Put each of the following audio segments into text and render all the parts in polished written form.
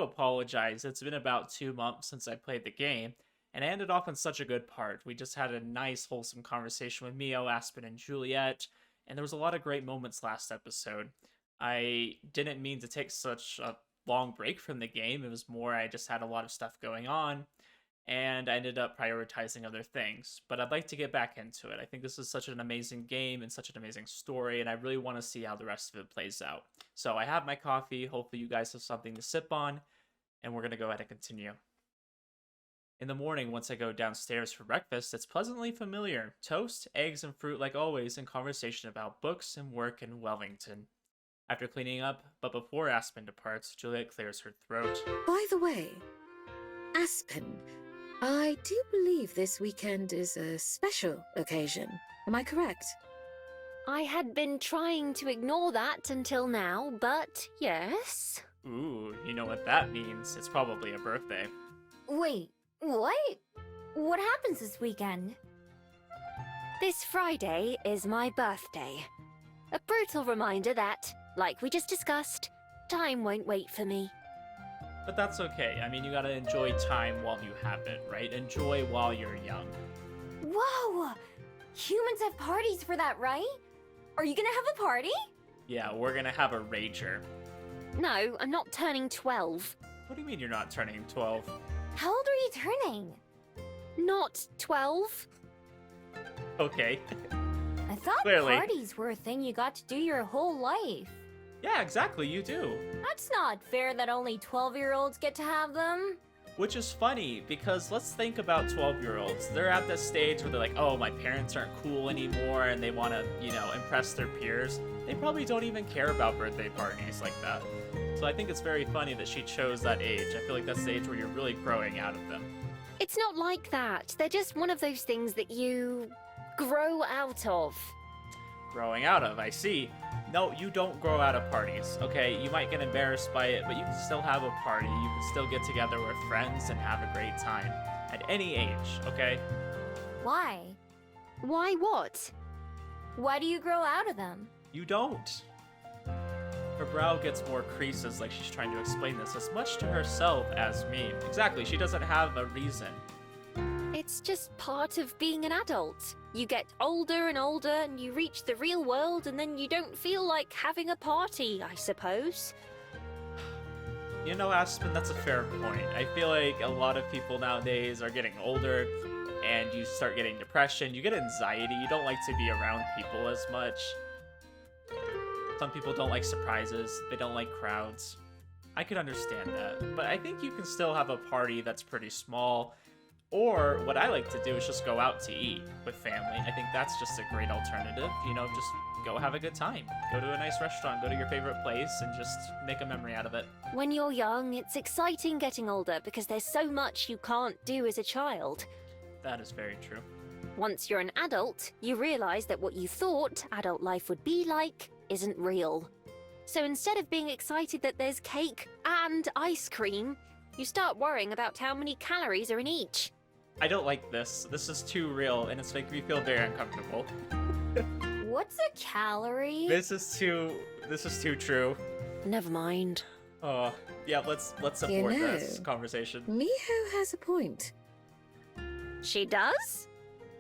apologize. It's been about 2 months since I played the game, and I ended off on such a good part. We just had a nice, wholesome conversation with Miho, Aspen, and Juliet, and there was a lot of great moments last episode. I didn't mean to take such a long break from the game. It was more I just had a lot of stuff going on, and I ended up prioritizing other things. But I'd like to get back into it. I think this is such an amazing game and such an amazing story, and I really want to see how the rest of it plays out. So I have my coffee. Hopefully you guys have something to sip on, and we're going to go ahead and continue. In the morning, once I go downstairs for breakfast, it's pleasantly familiar. Toast, eggs, and fruit like always, and conversation about books and work in Wellington. After cleaning up, but before Aspen departs, Juliet clears her throat. By the way, Aspen, I do believe this weekend is a special occasion. Am I correct? I had been trying to ignore that until now, but yes. Ooh, you know what that means. It's probably a birthday. Wait, what? What happens this weekend? This Friday is my birthday. A brutal reminder that, like we just discussed, time won't wait for me. But that's okay. I mean, you gotta enjoy time while you have it, right? Enjoy while you're young. Whoa! Humans have parties for that, right? Are you gonna have a party? Yeah, we're gonna have a rager. No, I'm not turning 12. What do you mean you're not turning 12? How old are you turning? Not 12? Okay. I thought Clearly. parties were a thing you got to do your whole life. Yeah, exactly, you do. That's not fair that only 12-year-olds get to have them. Which is funny, because let's think about 12-year-olds. They're at this stage where they're like, oh, my parents aren't cool anymore, and they want to, impress their peers. They probably don't even care about birthday parties like that. So I think it's very funny that she chose that age. I feel like that's the age where you're really growing out of them. It's not like that. They're just one of those things that you grow out of. Growing out of, I see. No, you don't grow out of parties, okay? You might get embarrassed by it, but you can still have a party. You can still get together with friends and have a great time. At any age, okay? Why? Why what? Why do you grow out of them? You don't. Her brow gets more creases like she's trying to explain this as much to herself as me. Exactly, she doesn't have a reason. It's just part of being an adult. You get older and older and you reach the real world and then you don't feel like having a party, I suppose. You know, Aspen, that's a fair point. I feel like a lot of people nowadays are getting older and you start getting depression, you get anxiety, you don't like to be around people as much. Some people don't like surprises, they don't like crowds. I could understand that, but I think you can still have a party that's pretty small. Or what I like to do is just go out to eat with family. I think that's just a great alternative. Just go have a good time. Go to a nice restaurant, go to your favorite place, and just make a memory out of it. When you're young, it's exciting getting older because there's so much you can't do as a child. That is very true. Once you're an adult, you realize that what you thought adult life would be like isn't real. So instead of being excited that there's cake and ice cream, you start worrying about how many calories are in each. I don't like this. This is too real, and it's making me feel very uncomfortable. What's a calorie? This is too true. Never mind. Oh, yeah, let's support this conversation. Miho has a point. She does?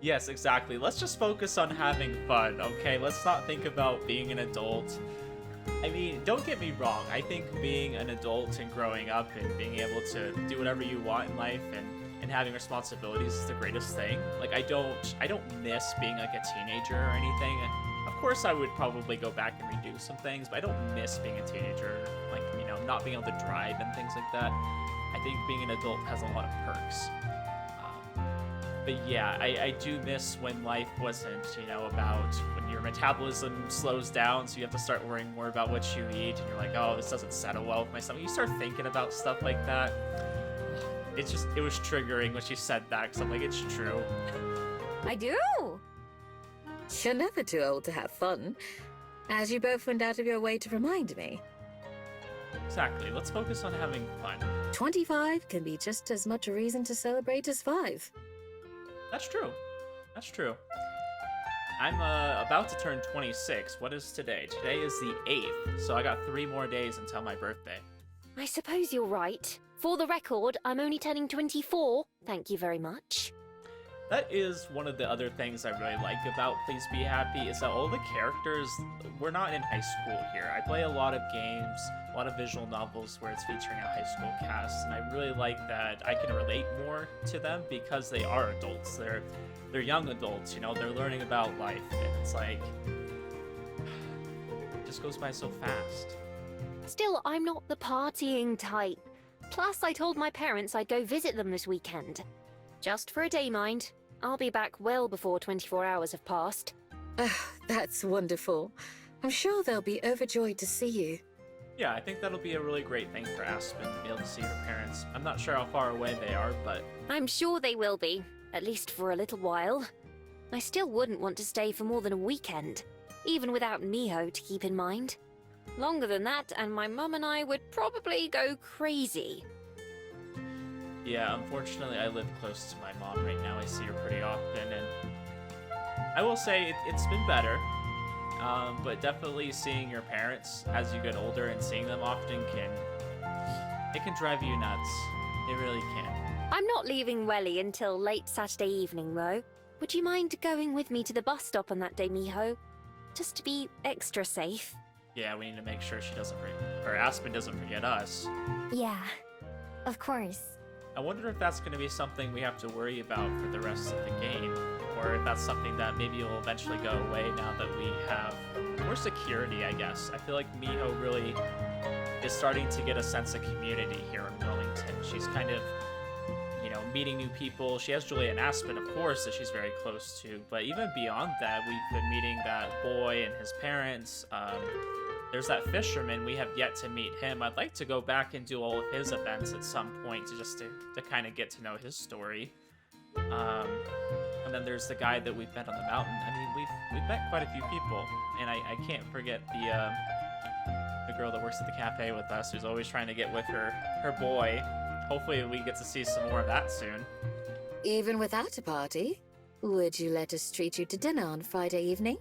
Yes, exactly. Let's just focus on having fun, okay? Let's not think about being an adult. I mean, don't get me wrong. I think being an adult and growing up and being able to do whatever you want in life and having responsibilities is the greatest thing. Like, I don't miss being like a teenager or anything. Of course, I would probably go back and redo some things, but I don't miss being a teenager, like, not being able to drive and things like that. I think being an adult has a lot of perks. But yeah, I do miss when life wasn't, about when your metabolism slows down, so you have to start worrying more about what you eat, and you're like, oh, this doesn't settle well with my stomach. You start thinking about stuff like that. It was triggering when she said that, because I'm like, it's true. I do. You're never too old to have fun, as you both went out of your way to remind me. Exactly, let's focus on having fun. 25 can be just as much a reason to celebrate as 5. That's true. That's true. I'm about to turn 26. What is today? Today is the 8th, so I got 3 more days until my birthday. I suppose you're right. For the record, I'm only turning 24. Thank you very much. That is one of the other things I really like about Please Be Happy, is that all the characters, we're not in high school here. I play a lot of games, a lot of visual novels where it's featuring a high school cast, and I really like that I can relate more to them because they are adults. They're young adults, you know, they're learning about life, and it's like, it just goes by so fast. Still, I'm not the partying type. Plus, I told my parents I'd go visit them this weekend. Just for a day, mind. I'll be back well before 24 hours have passed. That's wonderful. I'm sure they'll be overjoyed to see you. Yeah, I think that'll be a really great thing for Aspen to be able to see her parents. I'm not sure how far away they are, but I'm sure they will be, at least for a little while. I still wouldn't want to stay for more than a weekend, even without Miho to keep in mind. Longer than that, and my mum and I would probably go crazy. yeah, unfortunately I live close to my mom right now. I see her pretty often, and I will say it's been better. But definitely seeing your parents as you get older and seeing them often can drive you nuts. It really can. I'm not leaving Welly until late Saturday evening, though. Would you mind going with me to the bus stop on that day, Miho? Just to be extra safe. Yeah, we need to make sure she doesn't or Aspen doesn't forget us. Yeah, of course. I wonder if that's going to be something we have to worry about for the rest of the game, or if that's something that maybe will eventually go away now that we have more security, I guess. I feel like Miho really is starting to get a sense of community here in Wellington. She's kind of, you know, meeting new people. She has Juliet and Aspen, of course, that she's very close to, but even beyond that, we've been meeting that boy and his parents. There's that fisherman, we have yet to meet him. I'd like to go back and do all of his events at some point to kind of get to know his story. And then there's the guy that we've met on the mountain. I mean, we've met quite a few people, and I can't forget the girl that works at the cafe with us, who's always trying to get with her boy. Hopefully we get to see some more of that soon. Even without a party, would you let us treat you to dinner on Friday evening?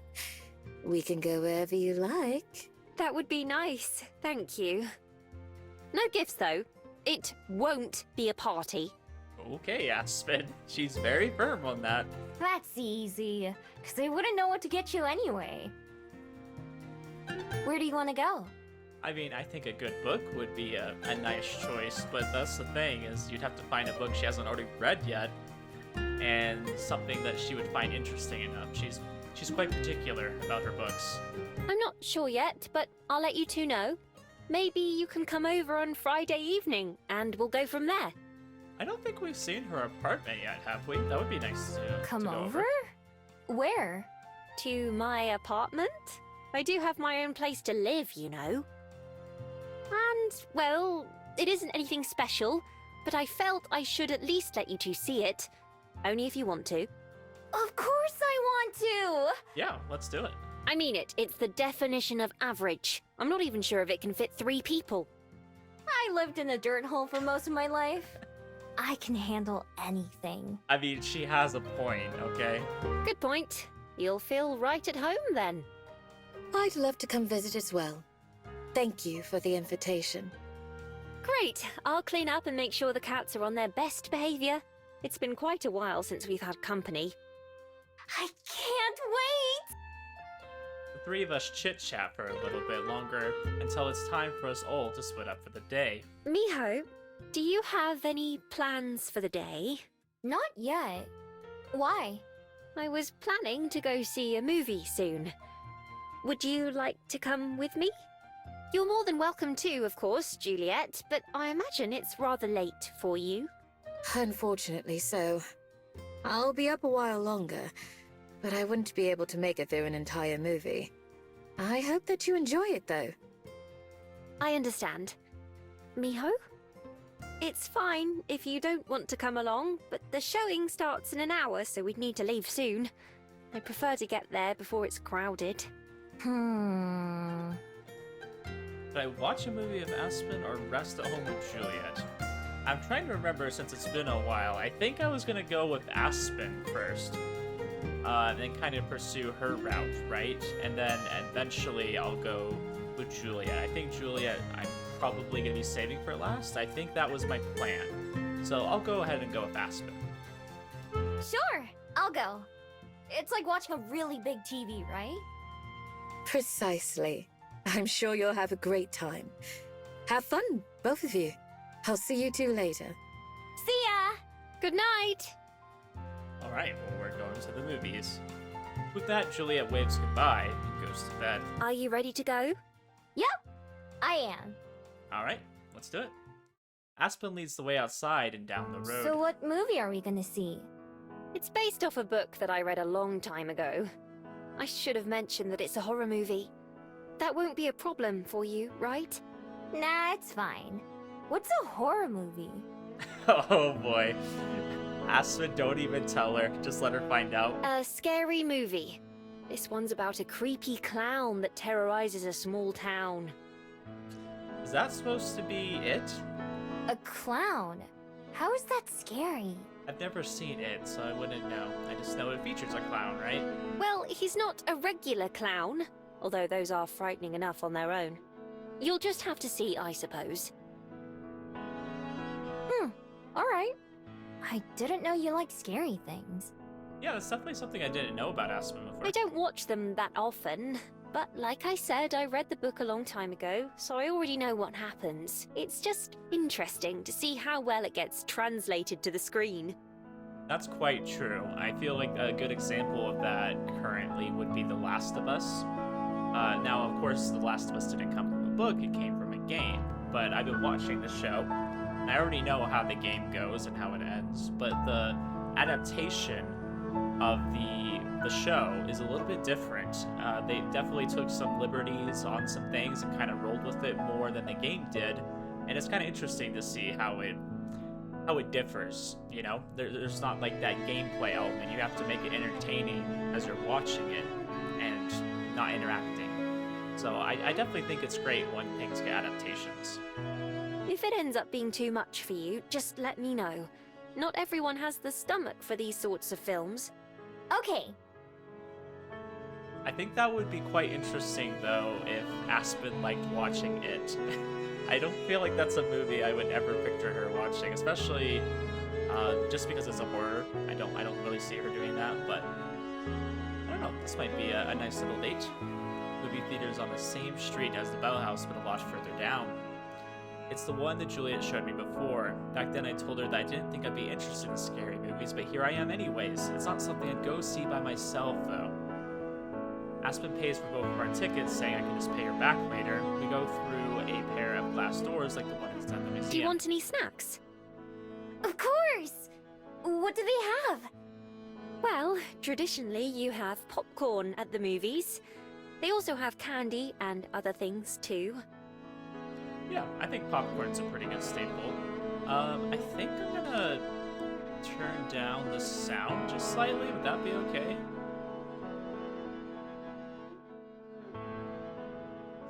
We can go wherever you like. That would be nice, thank you. No gifts, though. It won't be a party. Okay, Aspen. She's very firm on that. That's easy, because they wouldn't know what to get you anyway. Where do you want to go? I mean, I think a good book would be a nice choice, but that's the thing, is you'd have to find a book she hasn't already read yet, and something that she would find interesting enough. She's quite particular about her books. I'm not sure yet, but I'll let you two know. Maybe you can come over on Friday evening, and we'll go from there. I don't think we've seen her apartment yet, have we? That would be nice to Come go over? Where? To my apartment? I do have my own place to live, you know. And, well, it isn't anything special, but I felt I should at least let you two see it. Only if you want to. Of course I want to! Yeah, let's do it. I mean it. It's the definition of average. I'm not even sure if it can fit 3 people. I lived in a dirt hole for most of my life. I can handle anything. I mean, she has a point, okay? Good point. You'll feel right at home then. I'd love to come visit as well. Thank you for the invitation. Great. I'll clean up and make sure the cats are on their best behavior. It's been quite a while since we've had company. I can't wait! The 3 of us chit-chat for a little bit longer until it's time for us all to split up for the day. Miho, do you have any plans for the day? Not yet. Why? I was planning to go see a movie soon. Would you like to come with me? You're more than welcome too, of course, Juliet, but I imagine it's rather late for you. Unfortunately so. I'll be up a while longer, but I wouldn't be able to make it through an entire movie. I hope that you enjoy it, though. I understand. Miho? It's fine if you don't want to come along, but the showing starts in an hour, so we'd need to leave soon. I prefer to get there before it's crowded. Should I watch a movie of Aspen or rest at home with Juliet? I'm trying to remember since it's been a while. I think I was gonna go with Aspen first, and then kind of pursue her route, right? And then eventually I'll go with Juliet. I think Juliet, I'm probably going to be saving for last. I think that was my plan. So I'll go ahead and go with Aspen. Sure, I'll go. It's like watching a really big TV, right? Precisely. I'm sure you'll have a great time. Have fun, both of you. I'll see you two later. See ya! Good night! Alright, well, we're going to the movies. With that, Juliet waves goodbye and goes to bed. Are you ready to go? Yep, I am. Alright, let's do it. Aspen leads the way outside and down the road. So what movie are we gonna see? It's based off a book that I read a long time ago. I should have mentioned that it's a horror movie. That won't be a problem for you, right? Nah, it's fine. What's a horror movie? Oh boy. Aspen, don't even tell her. Just let her find out. A scary movie. This one's about a creepy clown that terrorizes a small town. Is that supposed to be it? A clown? How is that scary? I've never seen it, so I wouldn't know. I just know it features a clown, right? Well, he's not a regular clown, although those are frightening enough on their own. You'll just have to see, I suppose. Alright. I didn't know you liked scary things. Yeah, that's definitely something I didn't know about Aspen before. I don't watch them that often, but like I said, I read the book a long time ago, so I already know what happens. It's just interesting to see how well it gets translated to the screen. That's quite true. I feel like a good example of that currently would be The Last of Us. Now, of course, The Last of Us didn't come from a book, it came from a game. But I've been watching the show, and I already know how the game goes and how it ends. But the adaptation of the show is a little bit different. They definitely took some liberties on some things and kind of rolled with it more than the game did. And it's kind of interesting to see how it differs, you know? There's not like that gameplay element. You have to make it entertaining as you're watching it and not interacting. So I definitely think it's great when things get adaptations. If it ends up being too much for you, just let me know. Not everyone has the stomach for these sorts of films. Okay. I think that would be quite interesting, though, if Aspen liked watching it. I don't feel like that's a movie I would ever picture her watching, especially just because it's a horror. I don't really see her doing that, but I don't know. This might be a nice little date. Movie theater's on the same street as the Bell House, but a lot further down. It's the one that Juliet showed me before. Back then I told her that I didn't think I'd be interested in scary movies, but here I am anyways. It's not something I'd go see by myself, though. Aspen pays for both of our tickets, saying I can just pay her back later. We go through a pair of glass doors like the one inside the museum. Do you want any snacks? Of course! What do they have? Well, traditionally you have popcorn at the movies. They also have candy and other things too. Yeah, I think popcorn's a pretty good staple. I think I'm gonna turn down the sound just slightly. Would that be okay?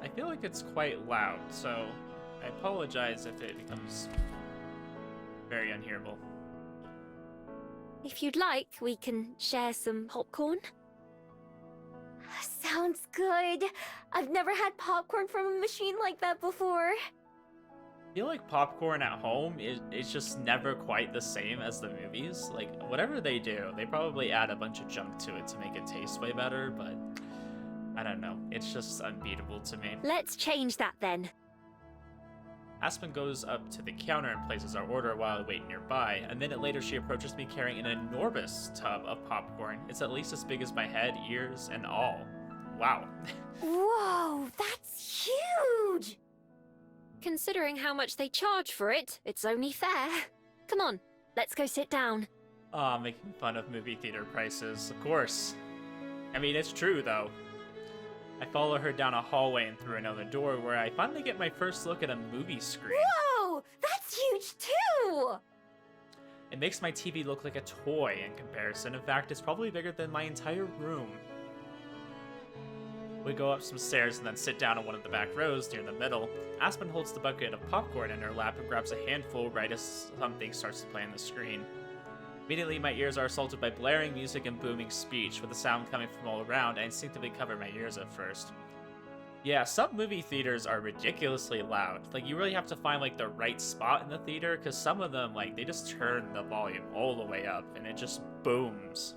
I feel like it's quite loud, so I apologize if it becomes very unhearable. If you'd like, we can share some popcorn. Sounds good. I've never had popcorn from a machine like that before. I feel like popcorn at home is just never quite the same as the movies. Like, whatever they do, they probably add a bunch of junk to it to make it taste way better, but I don't know. It's just unbeatable to me. Let's change that then. Aspen goes up to the counter and places our order while I wait nearby. A minute later, she approaches me carrying an enormous tub of popcorn. It's at least as big as my head, ears, and all. Wow. Whoa, that's huge! Considering how much they charge for it, it's only fair. Come on, let's go sit down. Aw, making fun of movie theater prices, of course. I mean, it's true, though. I follow her down a hallway and through another door where I finally get my first look at a movie screen. Whoa, that's huge too! It makes my TV look like a toy in comparison. In fact, it's probably bigger than my entire room. We go up some stairs and then sit down in one of the back rows near the middle. Aspen holds the bucket of popcorn in her lap and grabs a handful right as something starts to play on the screen. Immediately, my ears are assaulted by blaring music and booming speech. With the sound coming from all around, I instinctively cover my ears at first. Yeah, some movie theaters are ridiculously loud. Like, you really have to find, like, the right spot in the theater, because some of them, like, they just turn the volume all the way up, and it just booms.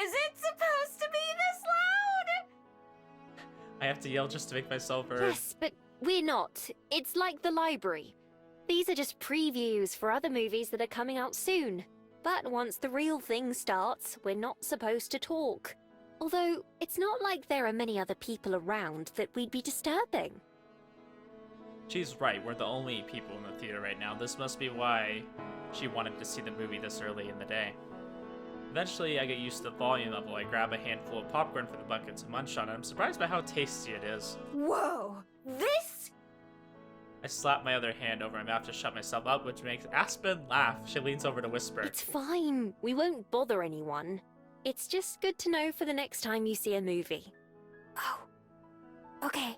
Is it supposed to be this loud? I have to yell just to make myself heard. Yes, but we're not. It's like the library. These are just previews for other movies that are coming out soon. But once the real thing starts, we're not supposed to talk. Although, it's not like there are many other people around that we'd be disturbing. She's right, we're the only people in the theater right now. This must be why she wanted to see the movie this early in the day. Eventually, I get used to the volume level. I grab a handful of popcorn for the bucket to munch on, and I'm surprised by how tasty it is. Whoa! This? I slap my other hand over my mouth to shut myself up, which makes Aspen laugh. She leans over to whisper. It's fine. We won't bother anyone. It's just good to know for the next time you see a movie. Oh. Okay.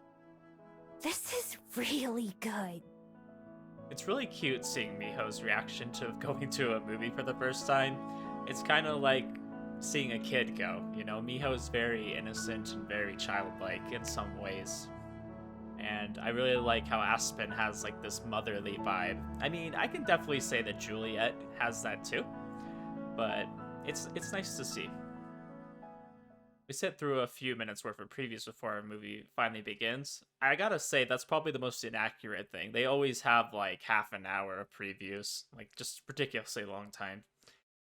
This is really good. It's really cute seeing Miho's reaction to going to a movie for the first time. It's kind of like seeing a kid go, you know? Miho's very innocent and very childlike in some ways. And I really like how Aspen has like this motherly vibe. I mean, I can definitely say that Juliet has that too, but it's nice to see. We sit through a few minutes worth of previews before our movie finally begins. I gotta say, that's probably the most inaccurate thing. They always have like half an hour of previews, like just ridiculously long time.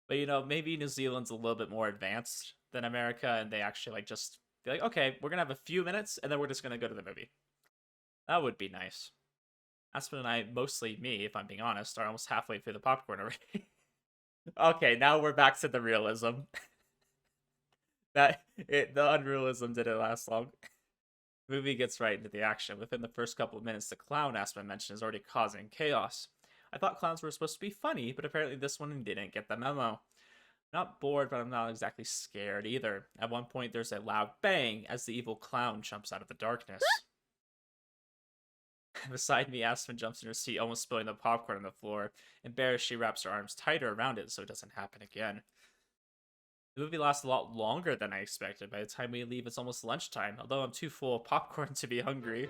But you know, maybe New Zealand's a little bit more advanced than America, and they actually like just be like, okay, we're gonna have a few minutes, and then we're just gonna go to the movie. That would be nice. Aspen and I, mostly me, if I'm being honest, are almost halfway through the popcorn already. Okay, now we're back to the realism. The unrealism didn't last long. The movie gets right into the action. Within the first couple of minutes, the clown Aspen mentioned is already causing chaos. I thought clowns were supposed to be funny, but apparently this one didn't get the memo. I'm not bored, but I'm not exactly scared either. At one point, there's a loud bang as the evil clown jumps out of the darkness. Beside me, Aspen jumps in her seat, almost spilling the popcorn on the floor. Embarrassed, she wraps her arms tighter around it so it doesn't happen again. The movie lasts a lot longer than I expected. By the time we leave, it's almost lunchtime, although I'm too full of popcorn to be hungry.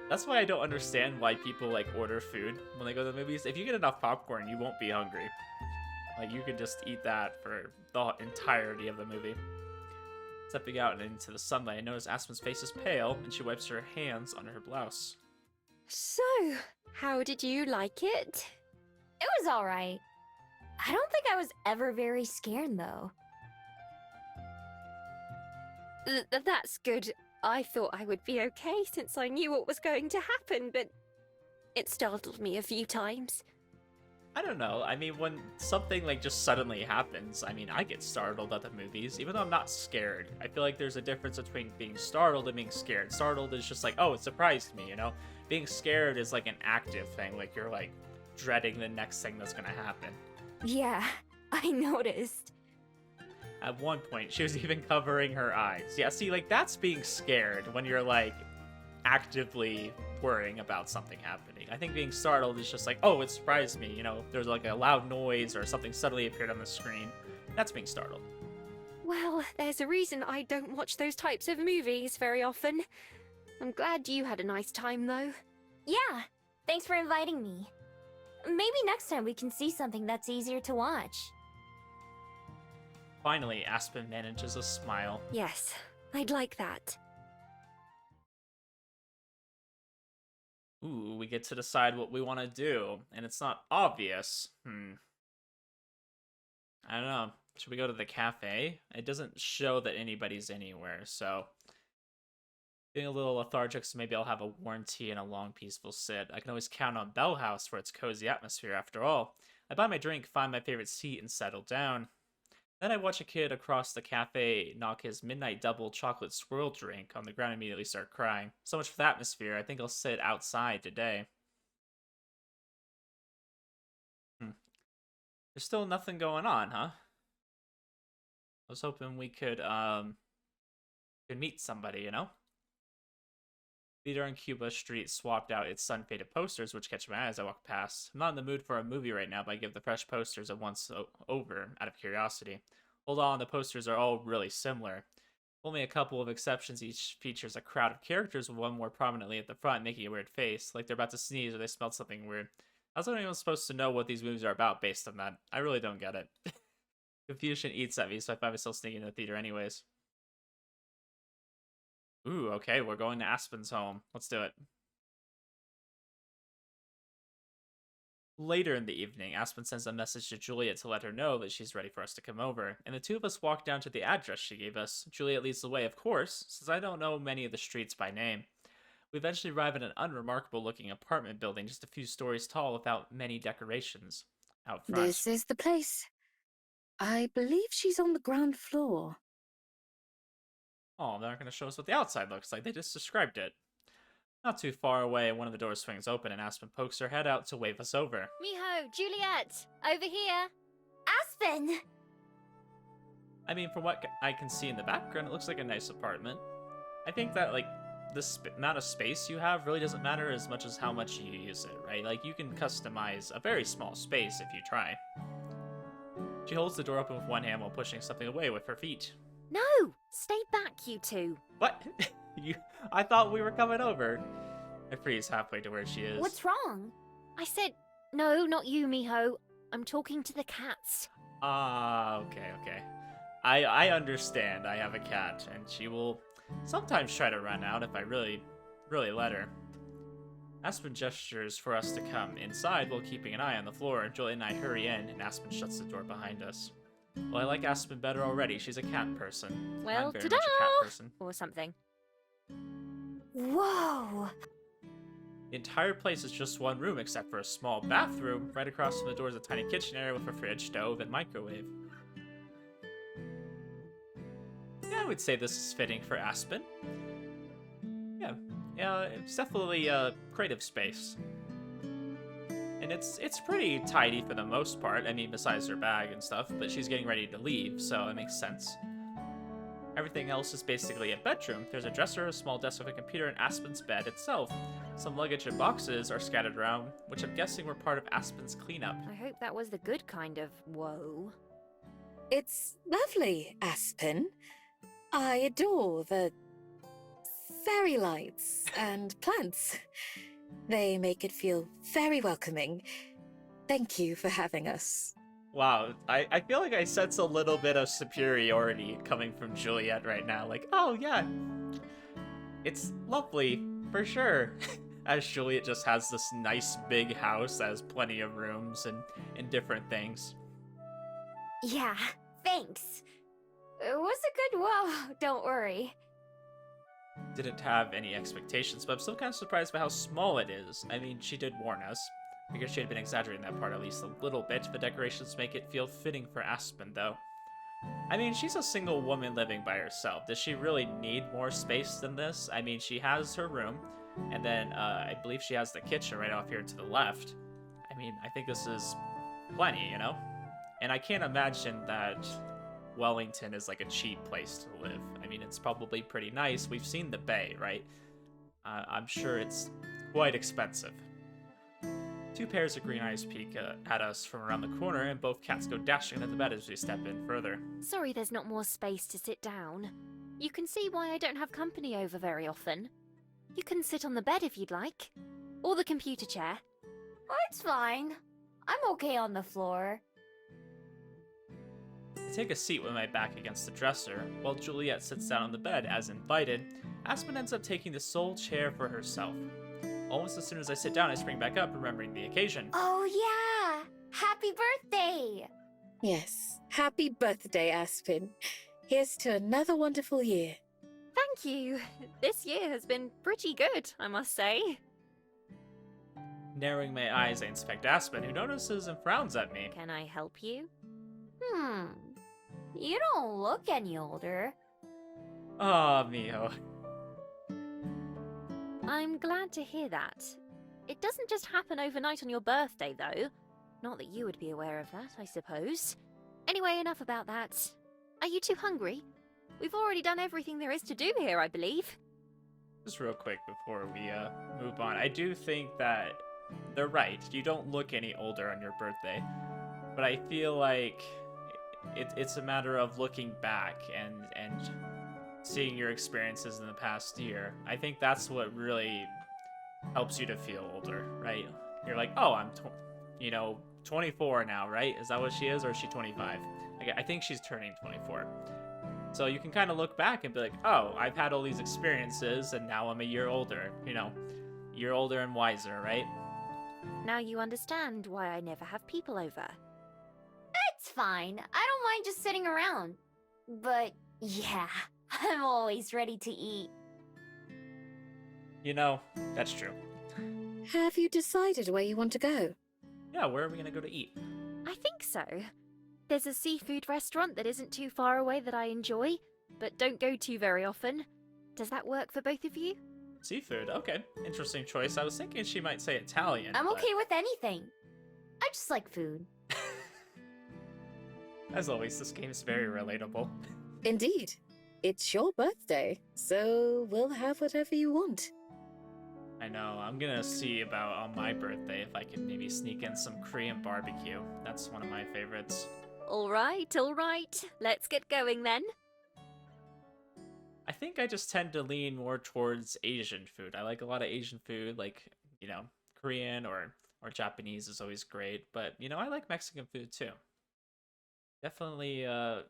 That's why I don't understand why people like order food when they go to the movies. If you get enough popcorn, you won't be hungry. Like, you can just eat that for the entirety of the movie. Stepping out and into the sunlight, I notice Aspen's face is pale, and she wipes her hands on her blouse. So, how did you like it? It was alright. I don't think I was ever very scared, though. That's good. I thought I would be okay since I knew what was going to happen, but it startled me a few times. I don't know. I mean, when something like just suddenly happens, I mean, I get startled at the movies, even though I'm not scared. I feel like there's a difference between being startled and being scared. Startled is just like, oh, it surprised me, you know? Being scared is like an active thing, like you're like dreading the next thing that's gonna happen. Yeah, I noticed. At one point, she was even covering her eyes. Yeah, see, like, that's being scared when you're, like, actively worrying about something happening. I think being startled is just like, oh, it surprised me, you know, there's, like, a loud noise or something suddenly appeared on the screen. That's being startled. Well, there's a reason I don't watch those types of movies very often. I'm glad you had a nice time, though. Yeah, thanks for inviting me. Maybe next time we can see something that's easier to watch. Finally, Aspen manages a smile. Yes, I'd like that. Ooh, we get to decide what we want to do, and it's not obvious. I don't know. Should we go to the cafe? It doesn't show that anybody's anywhere, so... Feeling a little lethargic, so maybe I'll have a warm tea and a long, peaceful sit. I can always count on Bell House for its cozy atmosphere, after all. I buy my drink, find my favorite seat, and settle down. Then I watch a kid across the cafe knock his midnight double chocolate swirl drink on the ground and immediately start crying. So much for the atmosphere. I think I'll sit outside today. There's still nothing going on, huh? I was hoping we could meet somebody, you know? Theater on Cuba Street swapped out its sun-faded posters, which catch my eye as I walk past. I'm not in the mood for a movie right now, but I give the fresh posters a once over out of curiosity. Hold on, the posters are all really similar. Only a couple of exceptions each features a crowd of characters with one more prominently at the front making a weird face, like they're about to sneeze or they smelled something weird. I was not even supposed to know what these movies are about based on that. I really don't get it. Confusion eats at me, so I find myself sneaking in the theater anyways. Ooh, okay, we're going to Aspen's home. Let's do it. Later in the evening, Aspen sends a message to Juliet to let her know that she's ready for us to come over, and the two of us walk down to the address she gave us. Juliet leads the way, of course, since I don't know many of the streets by name. We eventually arrive at an unremarkable-looking apartment building just a few stories tall without many decorations out front. This is the place. I believe she's on the ground floor. Oh, they're not going to show us what the outside looks like. They just described it. Not too far away, one of the doors swings open and Aspen pokes her head out to wave us over. Miho, Juliet, over here. Aspen! I mean, from what I can see in the background, it looks like a nice apartment. I think that, like, the amount of space you have really doesn't matter as much as how much you use it, right? Like, you can customize a very small space if you try. She holds the door open with one hand while pushing something away with her feet. No, stay back, you two. What? I thought we were coming over. I freeze halfway to where she is. What's wrong? I said, no, not you, Miho. I'm talking to the cats. Ah, okay. I understand. I have a cat, and she will sometimes try to run out if I really let her. Aspen gestures for us to come inside while keeping an eye on the floor, and Juliet and I hurry in, and Aspen shuts the door behind us. Well, I like Aspen better already. She's a cat person. Well, I'm very ta-da! much a cat person. Or something. Whoa! The entire place is just one room except for a small bathroom. Right across from the door is a tiny kitchen area with a fridge, stove, and microwave. Yeah, I would say this is fitting for Aspen. Yeah, it's definitely a creative space. And it's pretty tidy for the most part. I mean, besides her bag and stuff, but she's getting ready to leave, so it makes sense. Everything else is basically a bedroom. There's a dresser, a small desk with a computer, and Aspen's bed itself. Some luggage and boxes are scattered around, which I'm guessing were part of Aspen's cleanup. I hope that was the good kind of whoa. It's lovely, Aspen. I adore the fairy lights and plants. They make it feel very welcoming. Thank you for having us. Wow, I feel like I sense a little bit of superiority coming from Juliet right now. Like, oh yeah, it's lovely, for sure. As Juliet just has this nice big house that has plenty of rooms and different things. Yeah, thanks. It was a good whoa, don't worry. Didn't have any expectations, but I'm still kind of surprised by how small it is. I mean, she did warn us. I figured she had been exaggerating that part at least a little bit. The decorations make it feel fitting for Aspen, though. I mean, she's a single woman living by herself. Does she really need more space than this? I mean, she has her room, and then I believe she has the kitchen right off here to the left. I mean, I think this is plenty, you know? And I can't imagine that Wellington is like a cheap place to live. I mean, it's probably pretty nice. We've seen the Bay, right? I'm sure it's quite expensive. Two pairs of green eyes peek at us from around the corner, and both cats go dashing into the bed as we step in further. Sorry there's not more space to sit down. You can see why I don't have company over very often. You can sit on the bed if you'd like. Or the computer chair. Oh, it's fine. I'm okay on the floor. I take a seat with my back against the dresser, while Juliet sits down on the bed as invited. Aspen ends up taking the sole chair for herself. Almost as soon as I sit down, I spring back up, remembering the occasion. Oh yeah! Happy birthday! Yes, happy birthday, Aspen. Here's to another wonderful year. Thank you. This year has been pretty good, I must say. Narrowing my eyes, I inspect Aspen, who notices and frowns at me. Can I help you? You don't look any older. Ah, Miho. I'm glad to hear that. It doesn't just happen overnight on your birthday, though. Not that you would be aware of that, I suppose. Anyway, enough about that. Are you too hungry? We've already done everything there is to do here, I believe. Just real quick before we move on, I do think that they're right. You don't look any older on your birthday. But I feel like it's a matter of looking back and seeing your experiences in the past year. I think that's what really helps you to feel older, right? You're like, oh, I'm 24 now, right? Is that what she is, or is she 25? I think she's turning 24. So you can kind of look back and be like, oh, I've had all these experiences, and now I'm a year older. Year older and wiser, right? Now you understand why I never have people over. It's fine. I don't mind just sitting around. But yeah, I'm always ready to eat. That's true. Have you decided where you want to go? Yeah, where are we gonna go to eat? I think so. There's a seafood restaurant that isn't too far away that I enjoy, but don't go to very often. Does that work for both of you? Seafood, okay. Interesting choice. I was thinking she might say Italian. I'm but okay with anything. I just like food. As always, this game is very relatable. Indeed. It's your birthday, so we'll have whatever you want. I know, I'm gonna see about on my birthday if I can maybe sneak in some Korean barbecue. That's one of my favorites. All right. Let's get going then. I think I just tend to lean more towards Asian food. I like a lot of Asian food, like, Korean or Japanese is always great, but, I like Mexican food too. Definitely, I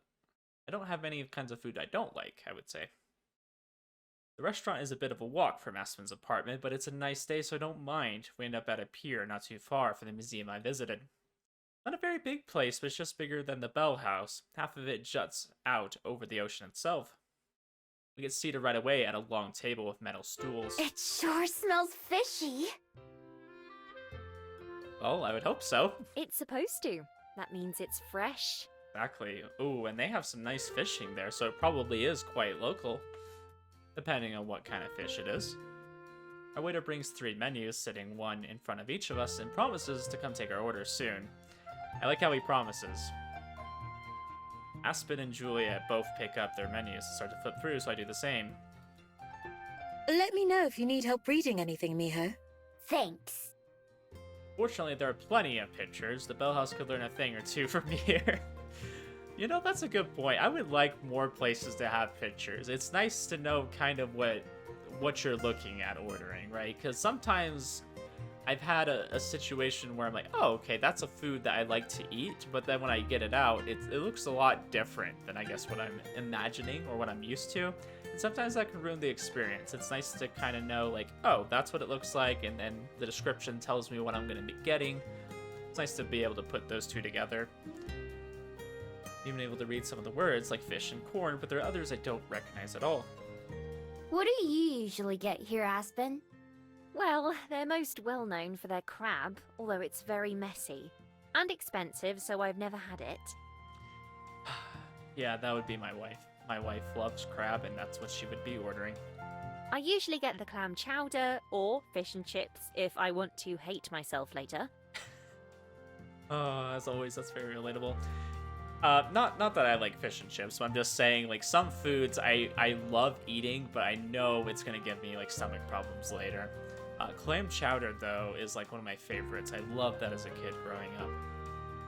don't have many kinds of food I don't like, I would say. The restaurant is a bit of a walk from Aspen's apartment, but it's a nice day, so I don't mind. We end up at a pier not too far from the museum I visited. Not a very big place, but it's just bigger than the Bell House. Half of it juts out over the ocean itself. We get seated right away at a long table with metal stools. It sure smells fishy. Well, I would hope so. It's supposed to. That means it's fresh. Exactly. Ooh, and they have some nice fishing there, so it probably is quite local. Depending on what kind of fish it is. Our waiter brings 3 menus, sitting one in front of each of us, and promises to come take our order soon. I like how he promises. Aspen and Juliet both pick up their menus and start to flip through, so I do the same. Let me know if you need help reading anything, Miho. Thanks. Fortunately, there are plenty of pictures. The Bell House could learn a thing or two from here. That's a good point. I would like more places to have pictures. It's nice to know kind of what you're looking at ordering, right? Because sometimes I've had a situation where I'm like, oh, okay, that's a food that I like to eat, but then when I get it out, it looks a lot different than I guess what I'm imagining or what I'm used to. And sometimes that can ruin the experience. It's nice to kind of know, like, oh, that's what it looks like, and then the description tells me what I'm going to be getting. It's nice to be able to put those two together. Even able to read some of the words, like fish and corn, but there are others I don't recognize at all. What do you usually get here, Aspen? Well, they're most well known for their crab, although it's very messy. And expensive, so I've never had it. Yeah, that would be my wife. My wife loves crab, and that's what she would be ordering. I usually get the clam chowder or fish and chips if I want to hate myself later. As always, that's very relatable. Not that I like fish and chips, but I'm just saying, like, some foods I love eating, but I know it's gonna give me, like, stomach problems later. Clam chowder, though, is, like, one of my favorites. I loved that as a kid growing up.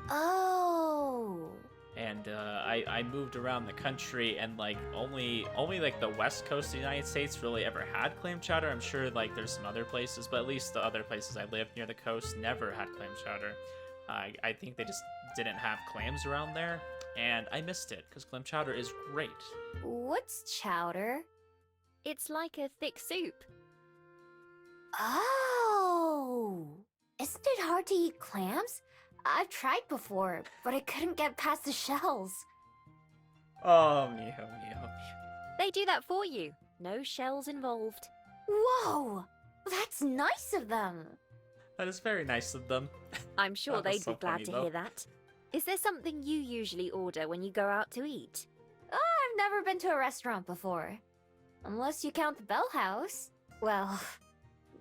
Oh. And, I moved around the country, and, like, only, like, the west coast of the United States really ever had clam chowder. I'm sure, like, there's some other places, but at least the other places I lived near the coast never had clam chowder. I think they just didn't have clams around there, and I missed it, because clam chowder is great. What's chowder? It's like a thick soup. Oh. Isn't it hard to eat clams? I've tried before, but I couldn't get past the shells. Oh, Miho. They do that for you. No shells involved. Whoa! That's nice of them. That is very nice of them. I'm sure That was they'd so be glad funny, to though. hear that. Is there something you usually order when you go out to eat? Oh, I've never been to a restaurant before. Unless you count the Bell House. Well,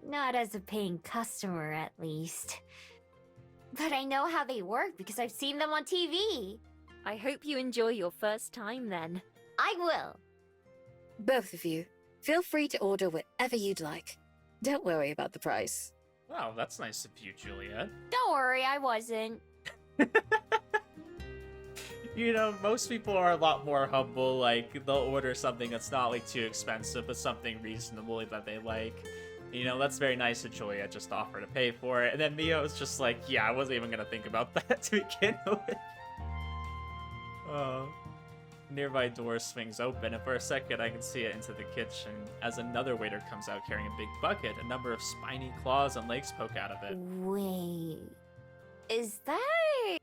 not as a paying customer, at least. But I know how they work because I've seen them on TV. I hope you enjoy your first time then. I will. Both of you, feel free to order whatever you'd like. Don't worry about the price. Wow, that's nice of you, Juliet. Don't worry, I wasn't. You know, most people are a lot more humble. Like, they'll order something that's not, like, too expensive, but something reasonable that they like. You know, that's very nice of Juliet just to offer to pay for it. And then Mio's just like, yeah, I wasn't even gonna think about that to begin with. Nearby door swings open, and for a second I can see it into the kitchen as another waiter comes out carrying a big bucket. A number of spiny claws and legs poke out of it. Wait. Is that...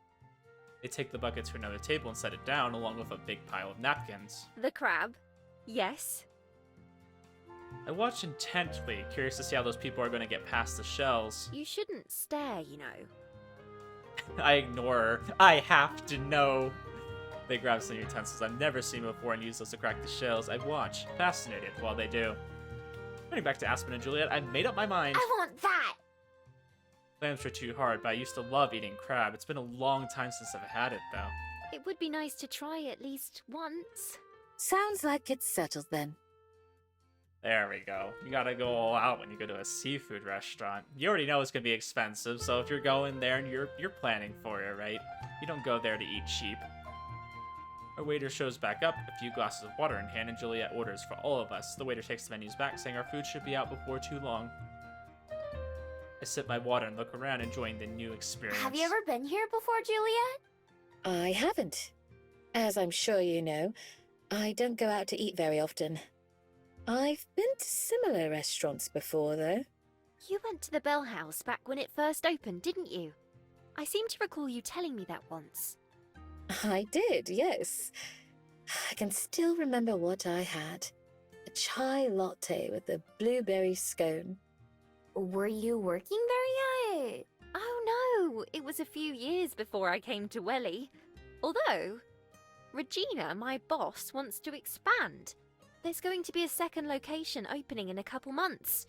They take the bucket to another table and set it down, along with a big pile of napkins. The crab? Yes. I watch intently, curious to see how those people are going to get past the shells. You shouldn't stare, you know. I ignore her. I have to know. They grab some utensils I've never seen before and use those to crack the shells. I watch, fascinated, while they do. Getting back to Aspen and Juliet, I made up my mind. I want that! Clams are too hard, but I used to love eating crab. It's been a long time since I've had it, though. It would be nice to try at least once. Sounds like it's settled then. There we go. You gotta go all out when you go to a seafood restaurant. You already know it's gonna be expensive, so if you're going there and you're planning for it, right? You don't go there to eat cheap. Our waiter shows back up, a few glasses of water in hand, and Juliet orders for all of us. The waiter takes the menus back, saying our food should be out before too long. I sip my water and look around, enjoying the new experience. Have you ever been here before, Juliet? I haven't. As I'm sure you know, I don't go out to eat very often. I've been to similar restaurants before, though. You went to the Bell House back when it first opened, didn't you? I seem to recall you telling me that once. I did, yes. I can still remember what I had. A chai latte with a blueberry scone. Were you working there yet? Oh no, it was a few years before I came to Welly. Although, Regina, my boss, wants to expand. There's going to be a second location opening in a couple months.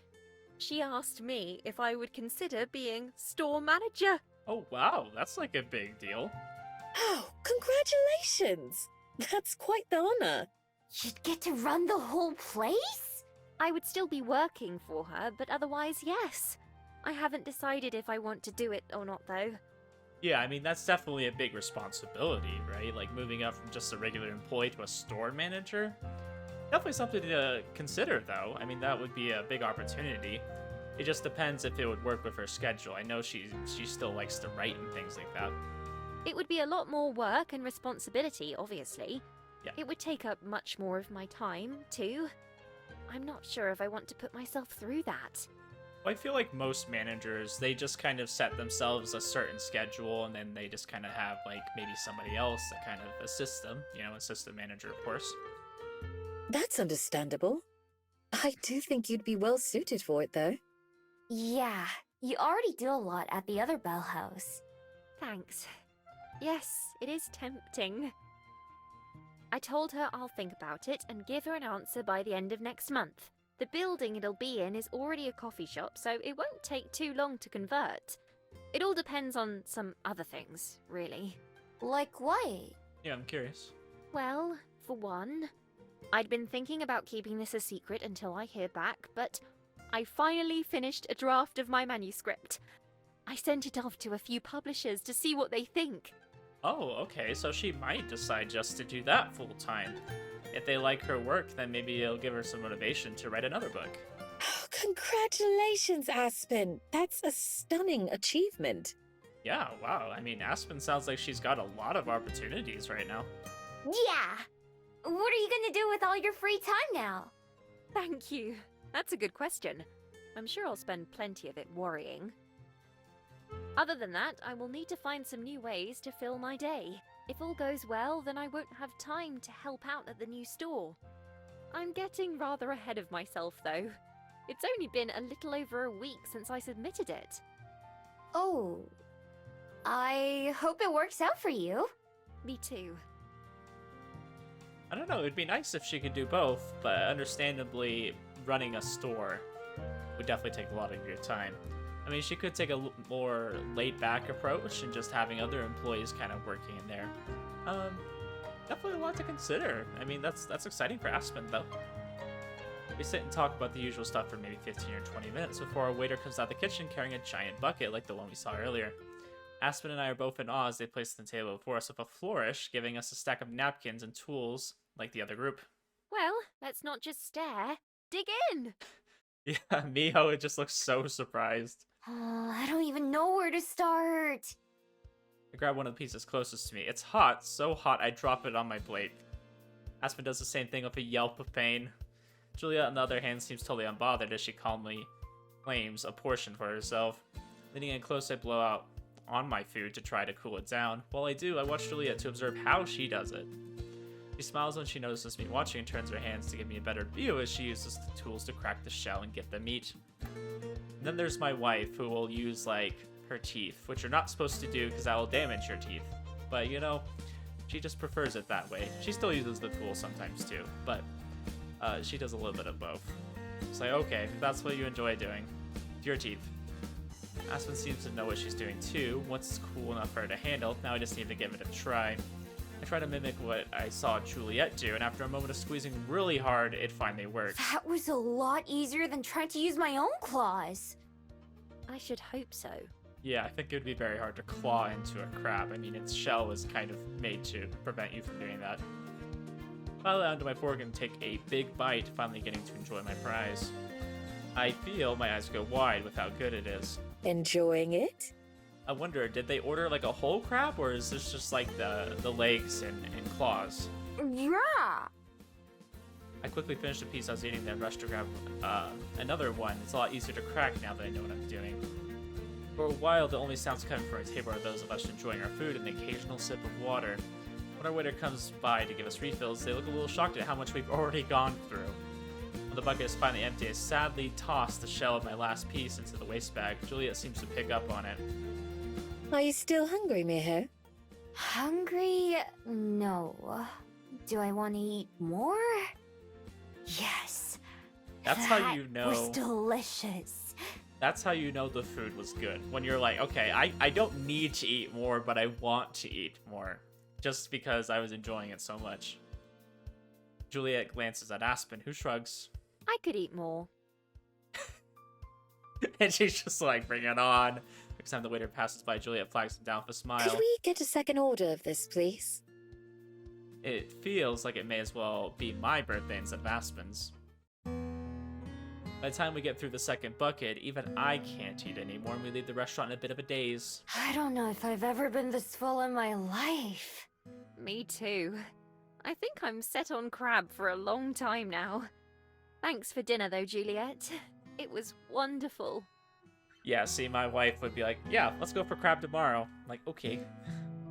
She asked me if I would consider being store manager. Oh wow, that's like a big deal. Oh, congratulations! That's quite the honor. You'd get to run the whole place? I would still be working for her, but otherwise, yes. I haven't decided if I want to do it or not, though. Yeah, I mean, that's definitely a big responsibility, right? Like, moving up from just a regular employee to a store manager. Definitely something to consider, though. I mean, that would be a big opportunity. It just depends if it would work with her schedule. I know she still likes to write and things like that. It would be a lot more work and responsibility, obviously. Yeah. It would take up much more of my time, too. I'm not sure if I want to put myself through that. Well, I feel like most managers, they just kind of set themselves a certain schedule, and then they just kind of have, like, maybe somebody else that kind of assists them. You know, assistant manager, of course. That's understandable. I do think you'd be well suited for it, though. Yeah, you already do a lot at the other Bell House. Thanks. Yes, it is tempting. I told her I'll think about it and give her an answer by the end of next month. The building it'll be in is already a coffee shop, so it won't take too long to convert. It all depends on some other things, really. Like what? Yeah, I'm curious. Well, for one, I'd been thinking about keeping this a secret until I hear back, but I finally finished a draft of my manuscript. I sent it off to a few publishers to see what they think. Oh, okay, so she might decide just to do that full time. If they like her work, then maybe it'll give her some motivation to write another book. Oh, congratulations, Aspen. That's a stunning achievement. Yeah, wow. I mean, Aspen sounds like she's got a lot of opportunities right now. Yeah! What are you gonna do with all your free time now? Thank you. That's a good question. I'm sure I'll spend plenty of it worrying. Other than that, I will need to find some new ways to fill my day. If all goes well, then I won't have time to help out at the new store. I'm getting rather ahead of myself, though. It's only been a little over a week since I submitted it. Oh. I hope it works out for you. Me too. I don't know, it'd be nice if she could do both, but understandably, running a store would definitely take a lot of your time. I mean, she could take a more laid-back approach and just having other employees kind of working in there. Definitely a lot to consider. I mean, that's exciting for Aspen, though. We sit and talk about the usual stuff for maybe 15 or 20 minutes before our waiter comes out of the kitchen carrying a giant bucket like the one we saw earlier. Aspen and I are both in awe as they place the table before us with a flourish, giving us a stack of napkins and tools like the other group. Well, let's not just stare. Dig in! Yeah, Miho, it just looks so surprised. I don't even know where to start. I grab one of the pieces closest to me. It's hot, so hot I drop it on my plate. Aspen does the same thing with a yelp of pain. Juliet, on the other hand, seems totally unbothered as she calmly claims a portion for herself. Leaning in close, I blow out on my food to try to cool it down. While I do, I watch Juliet to observe how she does it. She smiles when she notices me watching and turns her hands to give me a better view as she uses the tools to crack the shell and get the meat. And then there's my wife, who will use, like, her teeth, which you're not supposed to do because that will damage your teeth. But, you know, she just prefers it that way. She still uses the tool sometimes too, but she does a little bit of both. It's like, okay, if that's what you enjoy doing, your teeth. Aspen seems to know what she's doing too. Once it's cool enough for her to handle, now I just need to give it a try. I try to mimic what I saw Juliet do, and after a moment of squeezing really hard, it finally worked. That was a lot easier than trying to use my own claws. I should hope so. Yeah, I think it would be very hard to claw into a crab. I mean, its shell was kind of made to prevent you from doing that. Finally, onto my fork and take a big bite, finally getting to enjoy my prize. I feel my eyes go wide with how good it is. Enjoying it? I wonder, did they order like a whole crab, or is this just like the legs and claws? Yeah. I quickly finished the piece I was eating, then rushed to grab another one. It's a lot easier to crack now that I know what I'm doing. For a while, the only sounds coming from our table are those of us enjoying our food and the occasional sip of water. When our waiter comes by to give us refills, they look a little shocked at how much we've already gone through. When the bucket is finally empty, I sadly toss the shell of my last piece into the waste bag. Juliet seems to pick up on it. Are you still hungry, Miho? Hungry? No. Do I want to eat more? Yes. That's how you know. That was delicious. That's how you know the food was good. When you're like, okay, I don't need to eat more, but I want to eat more. Just because I was enjoying it so much. Juliet glances at Aspen, who shrugs. I could eat more. And she's just like, bring it on. Next time the waiter passes by, Juliet flags him down with a smile. Could we get a second order of this, please? It feels like it may as well be my birthday instead of Aspen's. By the time we get through the second bucket, even I can't eat anymore, and we leave the restaurant in a bit of a daze. I don't know if I've ever been this full in my life. Me too. I think I'm set on crab for a long time now. Thanks for dinner though, Juliet. It was wonderful. Yeah, see, my wife would be like, yeah, let's go for crab tomorrow. I'm like, okay.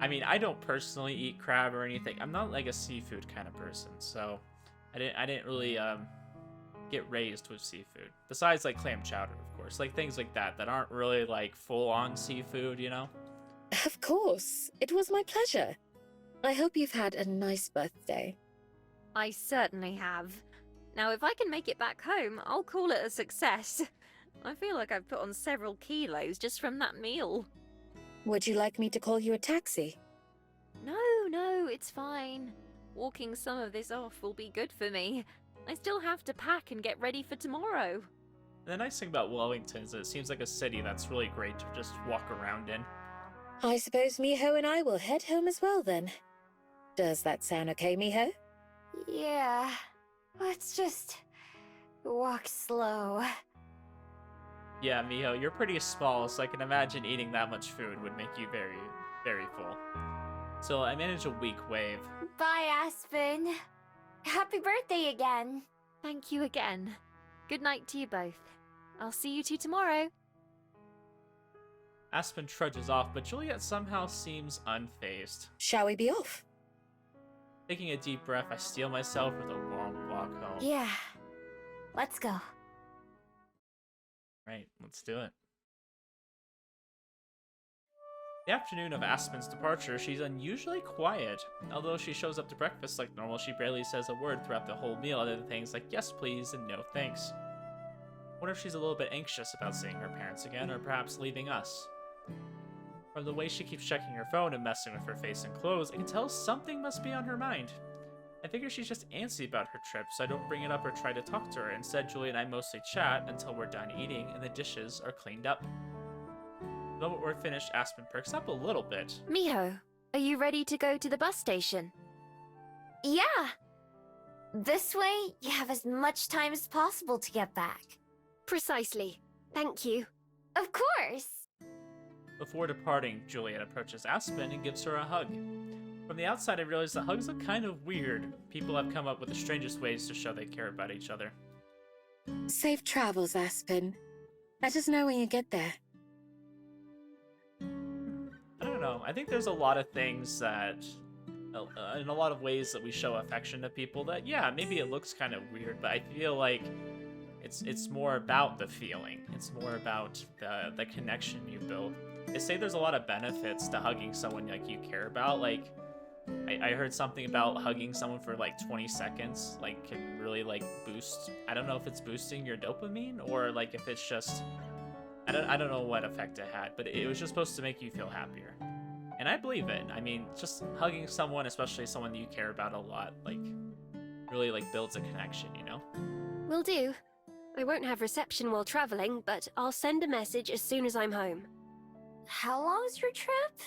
I mean, I don't personally eat crab or anything. I'm not like a seafood kind of person, so I didn't really get raised with seafood. Besides like clam chowder, of course. Like things like that aren't really like full-on seafood, you know? Of course. It was my pleasure. I hope you've had a nice birthday. I certainly have. Now, if I can make it back home, I'll call it a success. I feel like I've put on several kilos just from that meal. Would you like me to call you a taxi? No, it's fine. Walking some of this off will be good for me. I still have to pack and get ready for tomorrow. The nice thing about Wellington is it seems like a city that's really great to just walk around in. I suppose Miho and I will head home as well then. Does that sound okay, Miho? Yeah. Let's just walk slow. Yeah, Miho, you're pretty small, so I can imagine eating that much food would make you very, very full. So I manage a weak wave. Bye, Aspen. Happy birthday again. Thank you again. Good night to you both. I'll see you two tomorrow. Aspen trudges off, but Juliet somehow seems unfazed. Shall we be off? Taking a deep breath, I steel myself with a long walk home. Yeah. Let's go. Right, let's do it. The afternoon of Aspen's departure, she's unusually quiet. Although she shows up to breakfast like normal, she barely says a word throughout the whole meal other than things like yes please and no thanks. Wonder if she's a little bit anxious about seeing her parents again, or perhaps leaving us. From the way she keeps checking her phone and messing with her face and clothes, I can tell something must be on her mind. I figure she's just antsy about her trip, so I don't bring it up or try to talk to her. Instead, Julie and I mostly chat until we're done eating and the dishes are cleaned up. The moment we're finished, Aspen perks up a little bit. Miho, are you ready to go to the bus station? Yeah! This way, you have as much time as possible to get back. Precisely. Thank you. Of course! Before departing, Juliet approaches Aspen and gives her a hug. From the outside, I realize that hugs look kind of weird. People have come up with the strangest ways to show they care about each other. Safe travels, Aspen. Let us know when you get there. I don't know. I think there's a lot of things that, in a lot of ways that we show affection to people that, yeah, maybe it looks kind of weird, but I feel like it's more about the feeling. It's more about the connection you build. They say there's a lot of benefits to hugging someone like you care about. Like, I heard something about hugging someone for like 20 seconds, like, can really like boost. I don't know if it's boosting your dopamine or like if it's just, I don't know what effect it had, but it was just supposed to make you feel happier. And I believe it. I mean, just hugging someone, especially someone you care about a lot, like, really like builds a connection, you know? Will do. I won't have reception while traveling, but I'll send a message as soon as I'm home. How long's your trip?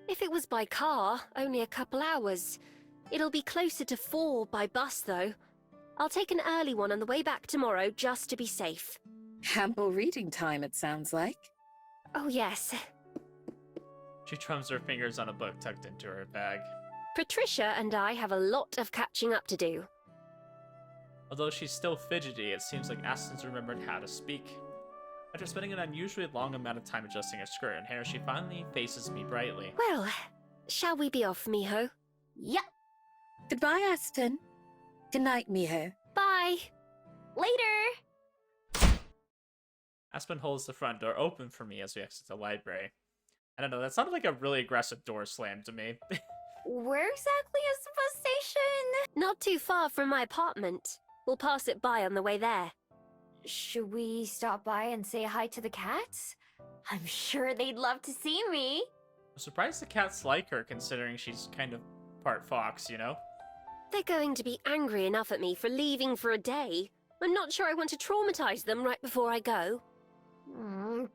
If it was by car, only a couple hours. It'll be closer to 4 by bus, though. I'll take an early one on the way back tomorrow, just to be safe. Ample reading time, it sounds like. Oh, yes. She drums her fingers on a book tucked into her bag. Patricia and I have a lot of catching up to do. Although she's still fidgety, it seems like Aspen's remembered how to speak. After spending an unusually long amount of time adjusting her skirt and hair, she finally faces me brightly. Well, shall we be off, Miho? Yep. Goodbye, Aspen. Good night, Miho. Bye! Later! Aspen holds the front door open for me as we exit the library. I don't know, that sounded like a really aggressive door slam to me. Where exactly is the bus station? Not too far from my apartment. We'll pass it by on the way there. Should we stop by and say hi to the cats? I'm sure they'd love to see me. I'm surprised the cats like her, considering she's kind of part fox, you know? They're going to be angry enough at me for leaving for a day. I'm not sure I want to traumatize them right before I go.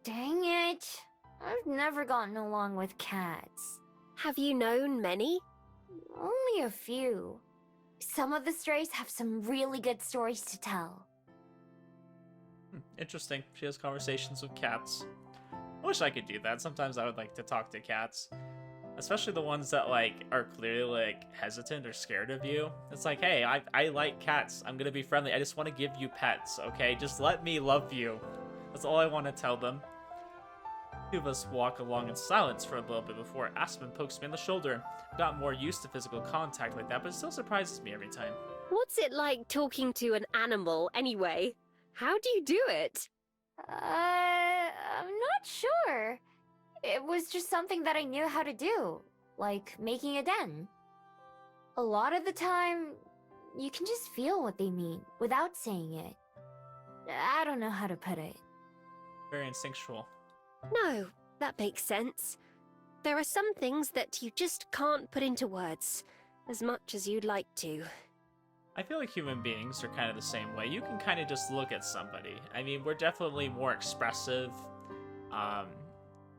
Dang it. I've never gotten along with cats. Have you known many? Only a few. Some of the strays have some really good stories to tell. Interesting. She has conversations with cats. I wish I could do that. Sometimes I would like to talk to cats. Especially the ones that, like, are clearly, like, hesitant or scared of you. It's like, hey, I like cats. I'm gonna be friendly. I just want to give you pets, okay? Just let me love you. That's all I want to tell them. Two of us walk along in silence for a little bit before Aspen pokes me in the shoulder. I've got more used to physical contact like that, but it still surprises me every time. What's it like talking to an animal, anyway? How do you do it? I'm not sure. It was just something that I knew how to do, like making a den. A lot of the time, you can just feel what they mean without saying it. I don't know how to put it. Very instinctual. No, that makes sense. There are some things that you just can't put into words, as much as you'd like to. I feel like human beings are kind of the same way. You can kind of just look at somebody. I mean, we're definitely more expressive,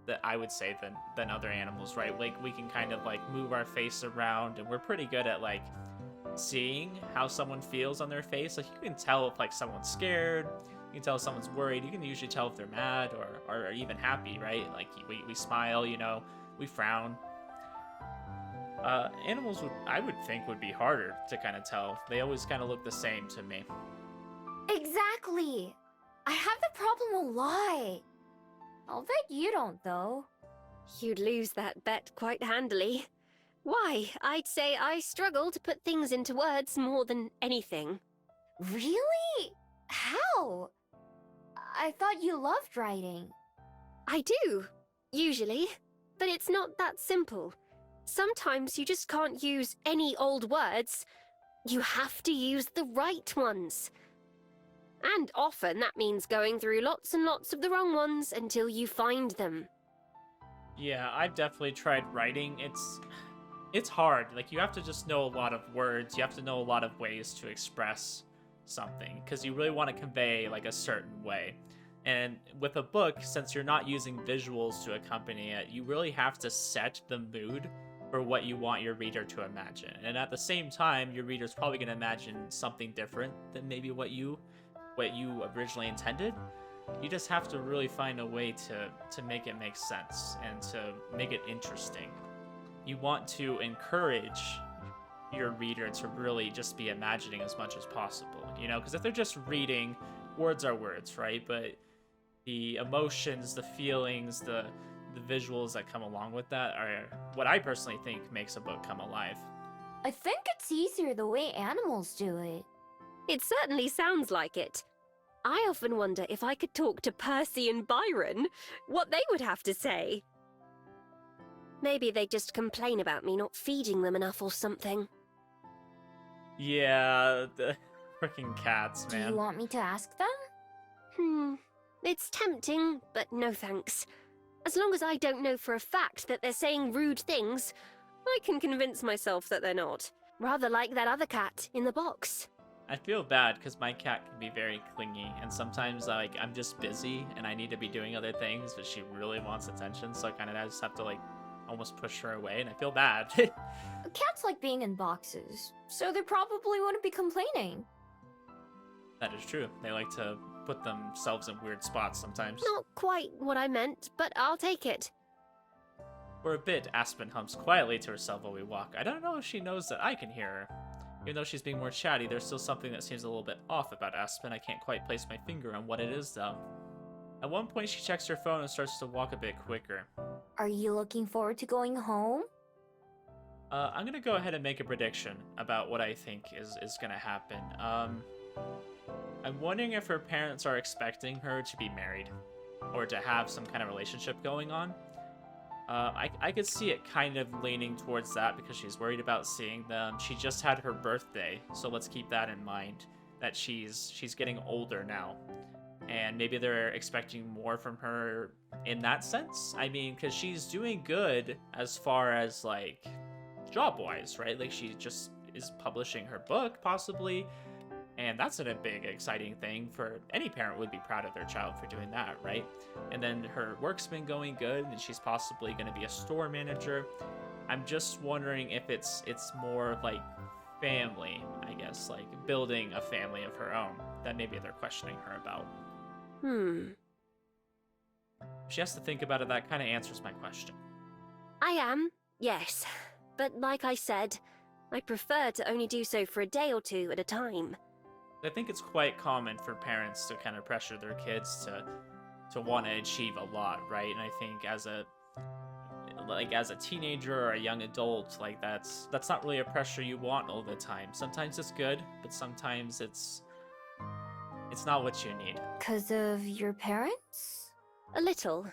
that I would say than other animals, right? Like, we can kind of like move our face around, and we're pretty good at like seeing how someone feels on their face. Like, you can tell if like someone's scared. You can tell if someone's worried. You can usually tell if they're mad or even happy, right? Like, we smile, you know, we frown. Animals I would think would be harder to kind of tell. They always kind of look the same to me. Exactly! I have the problem a lot. I'll bet you don't, though. You'd lose that bet quite handily. Why, I'd say I struggle to put things into words more than anything. Really? How? I thought you loved writing. I do, usually, but it's not that simple. Sometimes you just can't use any old words. You have to use the right ones. And often that means going through lots and lots of the wrong ones until you find them. Yeah, I've definitely tried writing. It's hard. Like, you have to just know a lot of words. You have to know a lot of ways to express something, because you really want to convey like a certain way. And with a book, since you're not using visuals to accompany it, you really have to set the mood for what you want your reader to imagine. And at the same time, your reader's probably going to imagine something different than maybe what you originally intended. You just have to really find a way to make it make sense and to make it interesting. You want to encourage your reader to really just be imagining as much as possible, because if they're just reading, words are words, right? But the emotions, the feelings, the visuals that come along with that are what I personally think makes a book come alive. I think it's easier the way animals do it. It certainly sounds like it. I often wonder if I could talk to Percy and Byron, what they would have to say. Maybe they just complain about me not feeding them enough or something. Yeah, the freaking cats, Do man. you want me to ask them? It's tempting, but no thanks. As long as I don't know for a fact that they're saying rude things, I can convince myself that they're not. Rather like that other cat in the box. I feel bad because my cat can be very clingy, and sometimes I'm just busy and I need to be doing other things, but she really wants attention, so I just have to almost push her away, and I feel bad. Cats like being in boxes, so they probably wouldn't be complaining. That is true. They like to put themselves in weird spots sometimes. Not quite what I meant, but I'll take it. For a bit, Aspen hums quietly to herself while we walk. I don't know if she knows that I can hear her. Even though she's being more chatty, there's still something that seems a little bit off about Aspen. I can't quite place my finger on what it is, though. At one point, she checks her phone and starts to walk a bit quicker. Are you looking forward to going home? I'm gonna go ahead and make a prediction about what I think is gonna happen. I'm wondering if her parents are expecting her to be married, or to have some kind of relationship going on. I could see it kind of leaning towards that because she's worried about seeing them. She just had her birthday, so let's keep that in mind, that she's getting older now. And maybe they're expecting more from her in that sense. I mean, because she's doing good as far as, job-wise, right? She just is publishing her book, possibly. And that's a big, exciting thing for any parent would be proud of their child for doing that, right? And then her work's been going good, and she's possibly going to be a store manager. I'm just wondering if it's more family, I guess, building a family of her own that maybe they're questioning her about. She has to think about it. That kind of answers my question. I am, yes. But like I said, I prefer to only do so for a day or two at a time. I think it's quite common for parents to kind of pressure their kids to want to achieve a lot, right? And I think as a teenager or a young adult, that's not really a pressure you want all the time. Sometimes it's good, but sometimes it's not what you need. 'Cause of your parents? A little.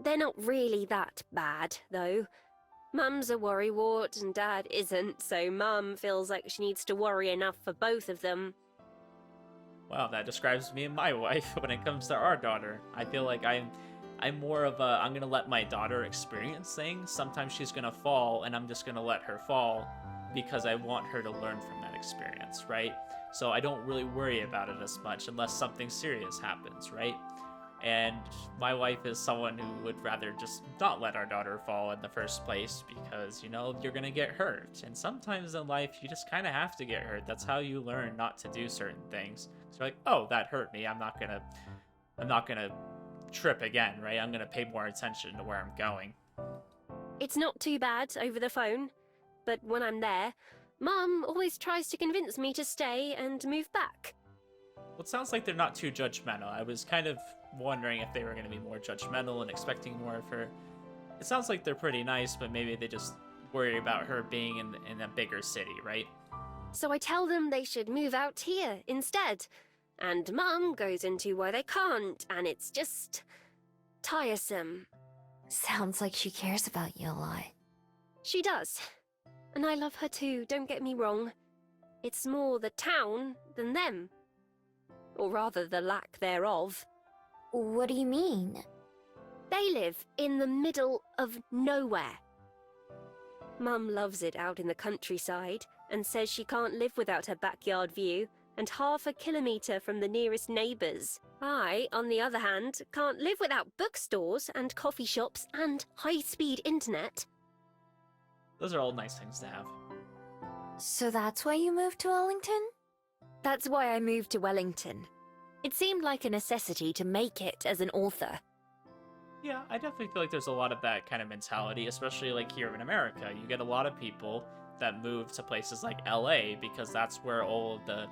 They're not really that bad, though. Mum's a worrywart and Dad isn't, so Mum feels like she needs to worry enough for both of them. Wow, that describes me and my wife when it comes to our daughter. I feel like I'm more of I'm gonna let my daughter experience things. Sometimes she's gonna fall, and I'm just gonna let her fall because I want her to learn from that experience, right? So I don't really worry about it as much unless something serious happens, right? And my wife is someone who would rather just not let our daughter fall in the first place because, you're gonna get hurt. And sometimes in life, you just kind of have to get hurt. That's how you learn not to do certain things. So you're like, oh, that hurt me. I'm not gonna trip again, right? I'm gonna pay more attention to where I'm going. It's not too bad over the phone, but when I'm there, Mum always tries to convince me to stay and move back. Well, it sounds like they're not too judgmental. I was kind of wondering if they were going to be more judgmental and expecting more of her. It sounds like they're pretty nice, but maybe they just worry about her being in a bigger city, right? So I tell them they should move out here instead. And Mum goes into why they can't, and it's just tiresome. Sounds like she cares about you a lot. She does. And I love her too, don't get me wrong. It's more the town than them. Or rather, the lack thereof. What do you mean? They live in the middle of nowhere. Mum loves it out in the countryside and says she can't live without her backyard view, and half a kilometre from the nearest neighbours. I, on the other hand, can't live without bookstores and coffee shops and high-speed internet. Those are all nice things to have. So that's why you moved to Wellington? That's why I moved to Wellington. It seemed like a necessity to make it as an author. Yeah, I definitely feel like there's a lot of that kind of mentality, especially like here in America. You get a lot of people that move to places like LA because that's where all of the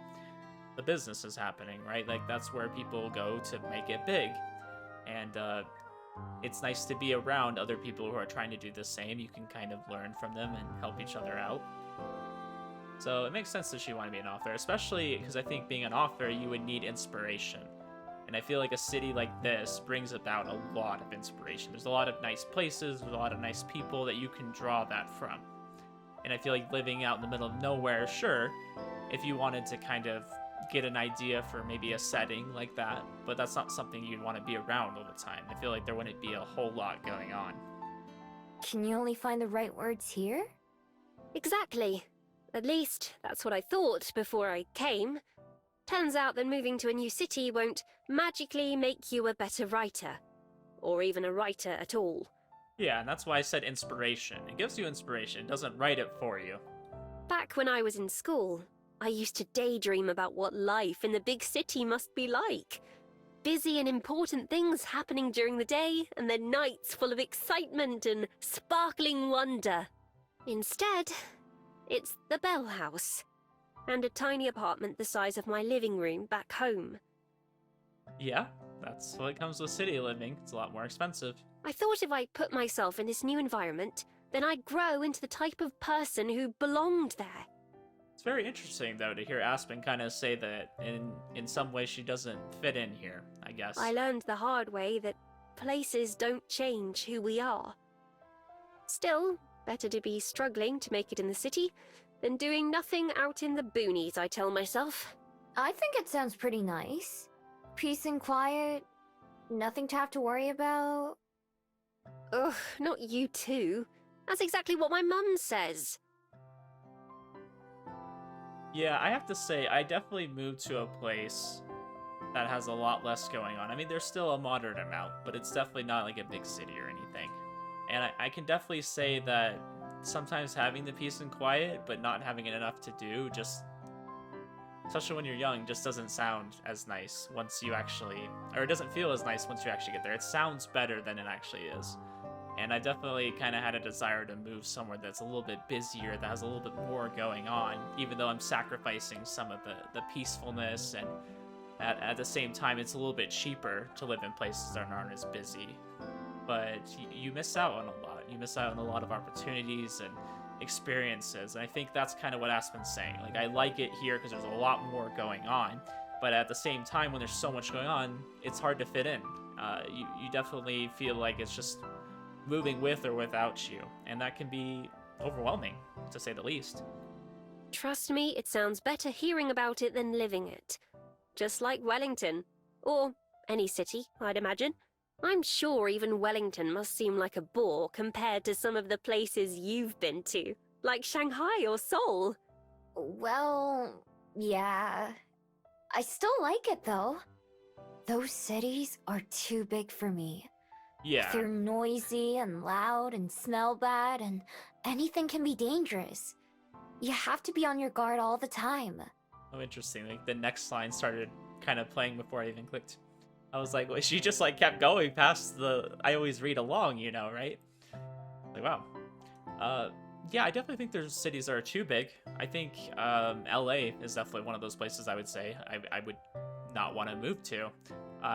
business is happening, right? Like that's where people go to make it big. And it's nice to be around other people who are trying to do the same. You can kind of learn from them and help each other out. So it makes sense that she wanted to be an author, especially because I think being an author, you would need inspiration. And I feel like a city like this brings about a lot of inspiration. There's a lot of nice places, there's a lot of nice people that you can draw that from. And I feel like living out in the middle of nowhere, sure, if you wanted to kind of get an idea for maybe a setting like that, but that's not something you'd want to be around all the time. I feel like there wouldn't be a whole lot going on. Can you only find the right words here? Exactly. At least, that's what I thought before I came. Turns out that moving to a new city won't magically make you a better writer. Or even a writer at all. Yeah, and that's why I said inspiration. It gives you inspiration, it doesn't write it for you. Back when I was in school, I used to daydream about what life in the big city must be like. Busy and important things happening during the day, and then nights full of excitement and sparkling wonder. Instead, it's the Bell House, and a tiny apartment the size of my living room back home. Yeah, that's what comes with city living. It's a lot more expensive. I thought if I put myself in this new environment, then I'd grow into the type of person who belonged there. It's very interesting, though, to hear Aspen kind of say that in some way she doesn't fit in here, I guess. I learned the hard way that places don't change who we are. Still, better to be struggling to make it in the city than doing nothing out in the boonies, I tell myself. I think it sounds pretty nice. Peace and quiet, nothing to have to worry about. Ugh, not you too. That's exactly what my mum says. Yeah, I have to say, I definitely moved to a place that has a lot less going on. I mean, there's still a moderate amount, but it's definitely not like a big city or anything. And I can definitely say that sometimes having the peace and quiet, but not having enough to do, just, especially when you're young, just doesn't sound as nice once you actually, or it doesn't feel as nice once you actually get there. It sounds better than it actually is. And I definitely kind of had a desire to move somewhere that's a little bit busier, that has a little bit more going on, even though I'm sacrificing some of the peacefulness, and at the same time, it's a little bit cheaper to live in places that aren't as busy. But you miss out on a lot. You miss out on a lot of opportunities and experiences, and I think that's kind of what Aspen's saying. Like, I like it here because there's a lot more going on, but at the same time, when there's so much going on, it's hard to fit in. You definitely feel like it's just moving with or without you, and that can be overwhelming, to say the least. Trust me, it sounds better hearing about it than living it. Just like Wellington. Or any city, I'd imagine. I'm sure even Wellington must seem like a bore compared to some of the places you've been to, like Shanghai or Seoul. Well, yeah. I still like it though. Those cities are too big for me. Yeah. They're noisy and loud and smell bad, and anything can be dangerous. You have to be on your guard all the time. Oh, interesting. Like, the next line started kind of playing before I even clicked. I was like, well, she just like kept going past the I always read along, you know, right? Like, wow. Yeah, I definitely think there's cities that are too big. I think LA is definitely one of those places I would say I would not want to move to,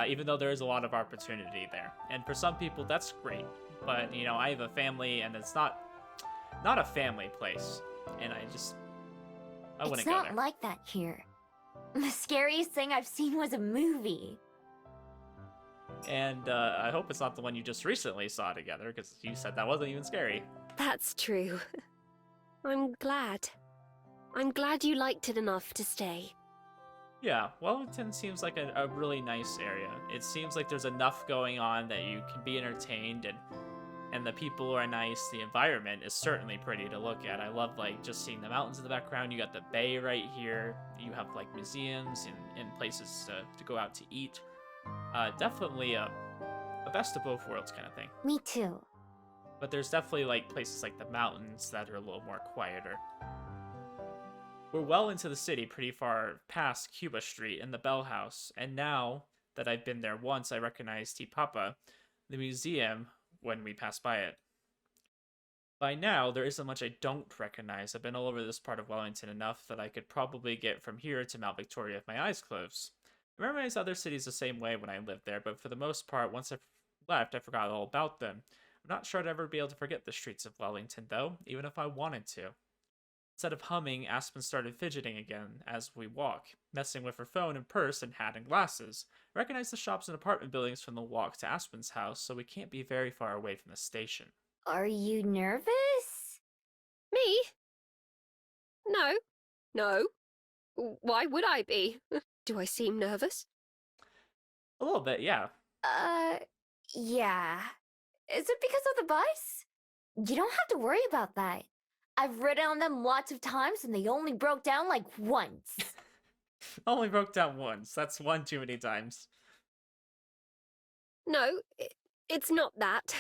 even though there is a lot of opportunity there. And for some people, that's great. But, you know, I have a family, and it's not a family place. And I wouldn't go there. It's not like that here. The scariest thing I've seen was a movie. And I hope it's not the one you just recently saw together, because you said that wasn't even scary. That's true. I'm glad. I'm glad you liked it enough to stay. Yeah, Wellington seems like a really nice area. It seems like there's enough going on that you can be entertained, and And the people are nice. The environment is certainly pretty to look at. I love like just seeing the mountains in the background. You got the bay right here. You have like museums and places to go out to eat. Definitely a best of both worlds kind of thing. Me too. But there's definitely like places like the mountains that are a little more quieter. We're well into the city, pretty far past Cuba Street and the Bell House. And now that I've been there once, I recognize T Papa, the museum, when we pass by it. By now, there isn't much I don't recognize. I've been all over this part of Wellington enough that I could probably get from here to Mount Victoria if my eyes closed. I recognize other cities the same way when I lived there, but for the most part, once I left, I forgot all about them. I'm not sure I'd ever be able to forget the streets of Wellington, though, even if I wanted to. Instead of humming, Aspen started fidgeting again as we walk, messing with her phone and purse and hat and glasses. I recognize the shops and apartment buildings from the walk to Aspen's house, so we can't be very far away from the station. Are you nervous? Me? No. No. Why would I be? Do I seem nervous? A little bit, yeah. Yeah. Is it because of the bus? You don't have to worry about that. I've ridden on them lots of times and they only broke down like once. Only broke down once. That's one too many times. No, it's not that.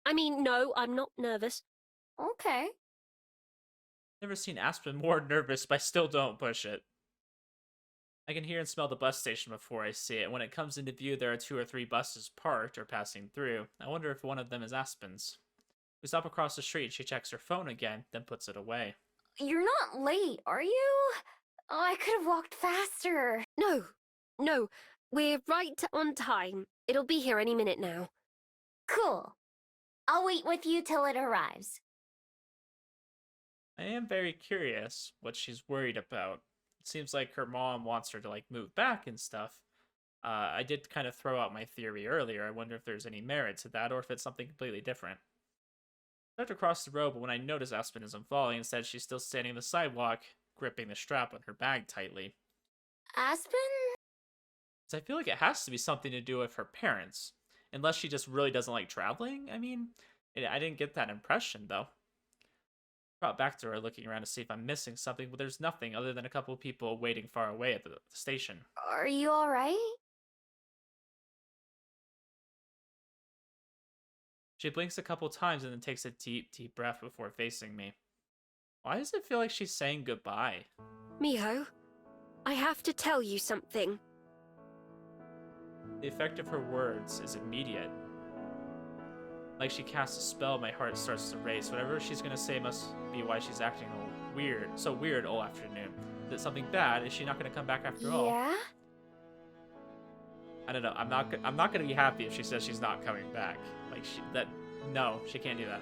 I mean, no, I'm not nervous. Okay. Never seen Aspen more nervous, but I still don't push it. I can hear and smell the bus station before I see it. When it comes into view, there are 2 or 3 buses parked or passing through. I wonder if one of them is Aspen's. We stop across the street. She checks her phone again, then puts it away. You're not late, are you? Oh, I could have walked faster. No, we're right on time. It'll be here any minute now. Cool. I'll wait with you till it arrives. I am very curious what she's worried about. It seems like her mom wants her to like move back and stuff. I did kind of throw out my theory earlier. I wonder if there's any merit to that or if it's something completely different. I start to cross the road, but when I notice Aspen isn't falling, instead she's still standing on the sidewalk, gripping the strap on her bag tightly. Aspen? So I feel like it has to be something to do with her parents. Unless she just really doesn't like traveling. I mean, I didn't get that impression, though. Brought back to her, looking around to see if I'm missing something, but there's nothing other than a couple of people waiting far away at the station. Are you alright? She blinks a couple times and then takes a deep, deep breath before facing me. Why does it feel like she's saying goodbye? Miho, I have to tell you something. The effect of her words is immediate. Like she casts a spell, my heart starts to race. Whatever she's gonna say must be why she's acting so weird all afternoon. Is it something bad? Is she not gonna come back after all? Yeah? I don't know. I'm not gonna be happy if she says she's not coming back. Like no, she can't do that.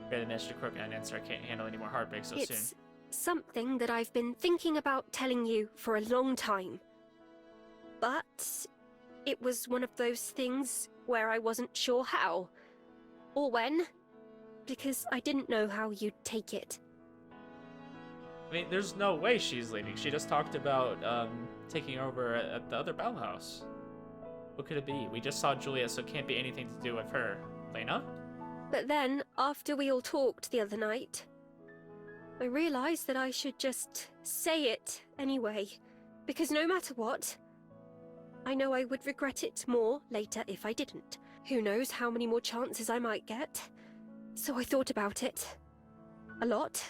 Barely managed to croak an answer. I can't handle any more heartbreak so soon. It's something that I've been thinking about telling you for a long time. But it was one of those things where I wasn't sure how. Or when. Because I didn't know how you'd take it. I mean, there's no way she's leaving. She just talked about taking over at the other Bell House. What could it be? We just saw Juliet, so it can't be anything to do with her. Lena? But then, after we all talked the other night, I realized that I should just say it anyway. Because no matter what, I know I would regret it more later if I didn't. Who knows how many more chances I might get. So I thought about it. A lot.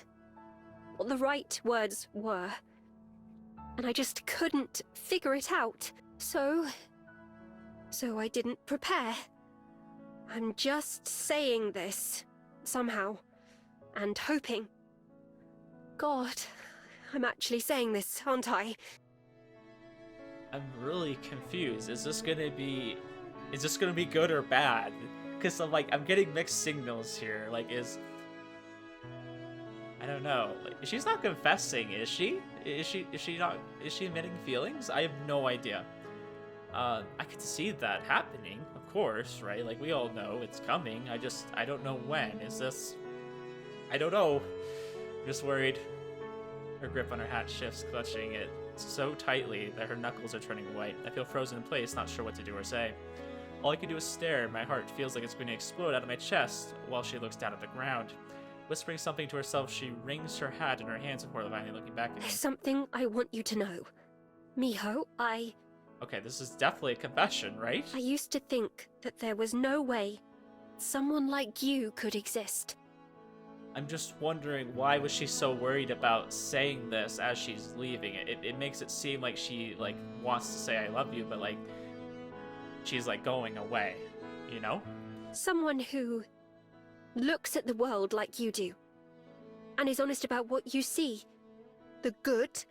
What the right words were. And I just couldn't figure it out. So I didn't prepare. I'm just saying this, somehow. And hoping. God, I'm actually saying this, aren't I? I'm really confused. Is this gonna be good or bad? Because I'm getting mixed signals here. I don't know. She's not confessing, is she? Is she admitting feelings? I have no idea. I could see that happening, of course, right? Like, we all know it's coming. I don't know when. I don't know. I'm just worried. Her grip on her hat shifts, clutching it so tightly that her knuckles are turning white. I feel frozen in place, not sure what to do or say. All I can do is stare. My heart feels like it's going to explode out of my chest while she looks down at the ground. Whispering something to herself, she wrings her hat in her hands before finally looking back at me. There's something I want you to know. Miho, Okay, this is definitely a confession, right? I used to think that there was no way someone like you could exist. I'm just wondering, why was she so worried about saying this as she's leaving? It makes it seem like she, like, wants to say I love you, but, like, she's, like, going away, you know? Someone who looks at the world like you do, and is honest about what you see, the good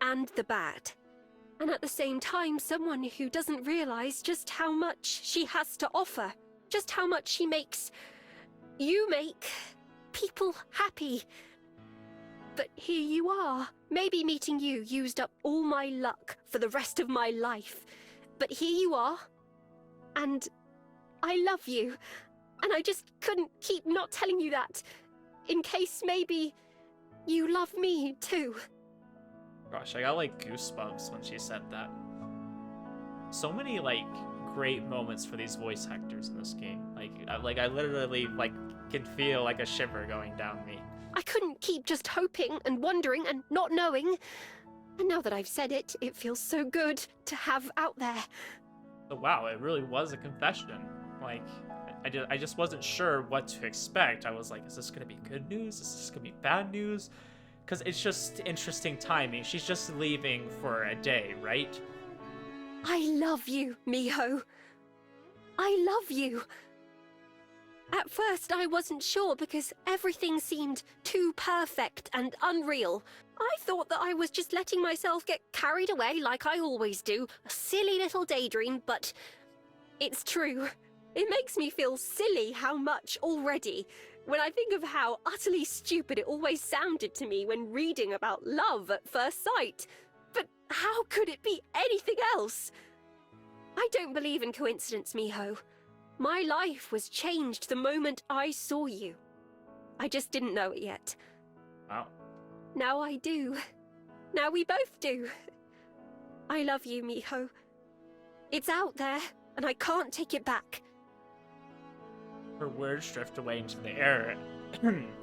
and the bad. And at the same time, someone who doesn't realize just how much she has to offer, just how much she makes you make people happy. But here you are. Maybe meeting you used up all my luck for the rest of my life. But here you are, and I love you. And I just couldn't keep not telling you that, in case maybe you love me too. Gosh, I got, like, goosebumps when she said that. So many, like, great moments for these voice actors in this game. Like I literally, like, can feel, like, a shiver going down me. I couldn't keep just hoping and wondering and not knowing. And now that I've said it, it feels so good to have out there. Oh, wow, it really was a confession. Like, I just wasn't sure what to expect. I was like, is this gonna be good news? Is this gonna be bad news? Because it's just interesting timing. She's just leaving for a day, right? I love you, Miho. I love you. At first, I wasn't sure because everything seemed too perfect and unreal. I thought that I was just letting myself get carried away like I always do. A silly little daydream, but it's true. It makes me feel silly how much already, when I think of how utterly stupid it always sounded to me when reading about love at first sight. But how could it be anything else? I don't believe in coincidence, Miho. My life was changed the moment I saw you. I just didn't know it yet. Wow. Now I do. Now we both do. I love you, Miho. It's out there, and I can't take it back. Her words drift away into the air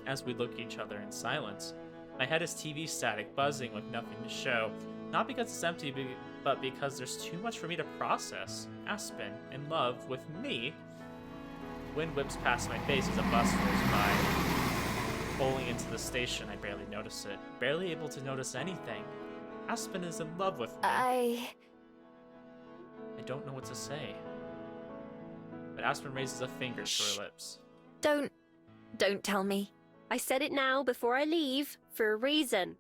as we look at each other in silence. My head is TV static, buzzing with nothing to show. Not because it's empty, but because there's too much for me to process. Aspen, in love with me. Wind whips past my face as a bus rolls by. Bowling into the station, I barely notice it. Barely able to notice anything. Aspen is in love with me. I don't know what to say. But Aspen raises a finger to her lips. Don't tell me. I said it now before I leave for a reason.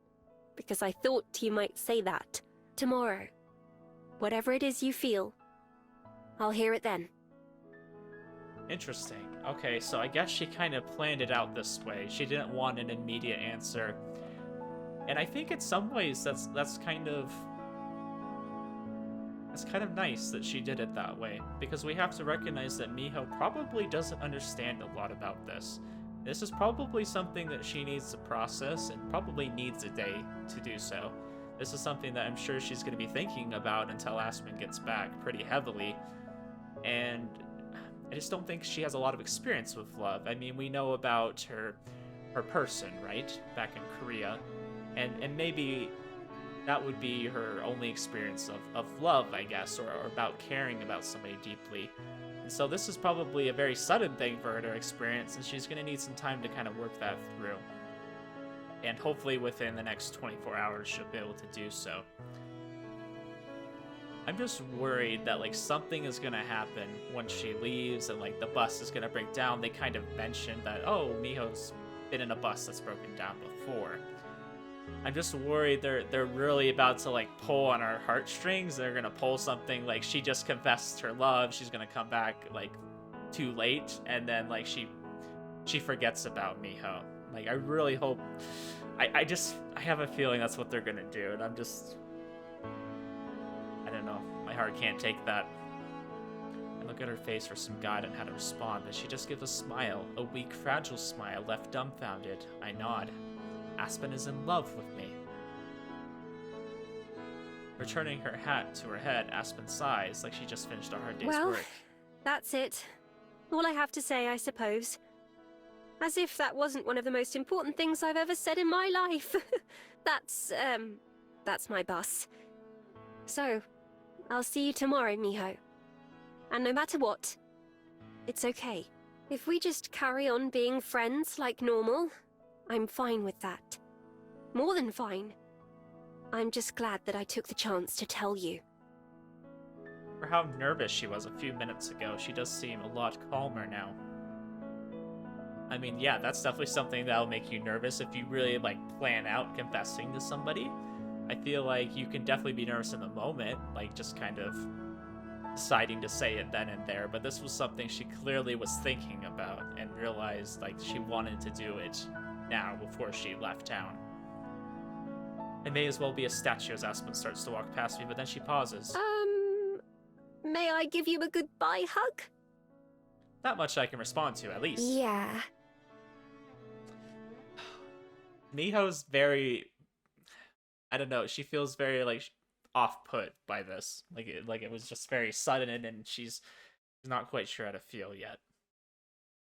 Because I thought you might say that. Tomorrow. Whatever it is you feel, I'll hear it then. Interesting. Okay, so I guess she kind of planned it out this way. She didn't want an immediate answer. And I think in some ways that's kind of nice that she did it that way, because we have to recognize that Miho probably doesn't understand a lot about this. This is probably something that she needs to process and probably needs a day to do so. This is something that I'm sure she's going to be thinking about until Aspen gets back pretty heavily. And I just don't think she has a lot of experience with love. I mean, we know about her person, right? Back in Korea. And maybe that would be her only experience of love, I guess, or about caring about somebody deeply. And so this is probably a very sudden thing for her to experience, and she's going to need some time to kind of work that through. And hopefully within the next 24 hours, she'll be able to do so. I'm just worried that, like, something is going to happen when she leaves and, like, the bus is going to break down. They kind of mentioned that, oh, Miho's been in a bus that's broken down before. I'm just worried they're really about to, like, pull on our heartstrings. They're gonna pull something like she just confessed her love. She's gonna come back, like, too late, and then, like, she forgets about Miho. Like, I really hope. I have a feeling that's what they're gonna do, and I don't know. My heart can't take that. I look at her face for some guide on how to respond, but she just gives a smile, a weak, fragile smile, left dumbfounded. I nod. Aspen is in love with me. Returning her hat to her head, Aspen sighs like she just finished a hard day's work. That's it. All I have to say, I suppose. As if that wasn't one of the most important things I've ever said in my life. That's my bus. So, I'll see you tomorrow, Miho. And no matter what, it's okay. If we just carry on being friends like normal, I'm fine with that. More than fine. I'm just glad that I took the chance to tell you. For how nervous she was a few minutes ago, she does seem a lot calmer now. I mean, yeah, that's definitely something that'll make you nervous if you really, like, plan out confessing to somebody. I feel like you can definitely be nervous in the moment, like, just kind of deciding to say it then and there, but this was something she clearly was thinking about and realized, like, she wanted to do it now before she left town. It may as well be a statue as Aspen starts to walk past me, but then she pauses. May I give you a goodbye hug? Not much I can respond to, at least. Yeah. Miho's very... I don't know, she feels very, like, off-put by this. Like it was just very sudden, and she's not quite sure how to feel yet.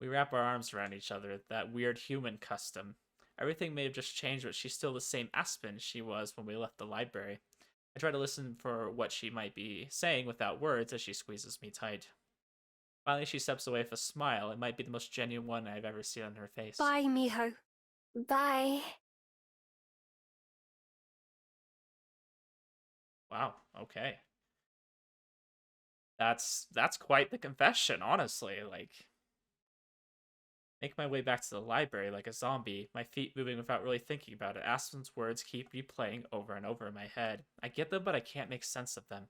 We wrap our arms around each other, that weird human custom. Everything may have just changed, but she's still the same Aspen she was when we left the library. I try to listen for what she might be saying without words as she squeezes me tight. Finally, she steps away with a smile. It might be the most genuine one I've ever seen on her face. Bye, Miho. Bye. Wow, okay. That's quite the confession, honestly. Like, make my way back to the library like a zombie, my feet moving without really thinking about it. Aspen's words keep replaying over and over in my head. I get them, but I can't make sense of them.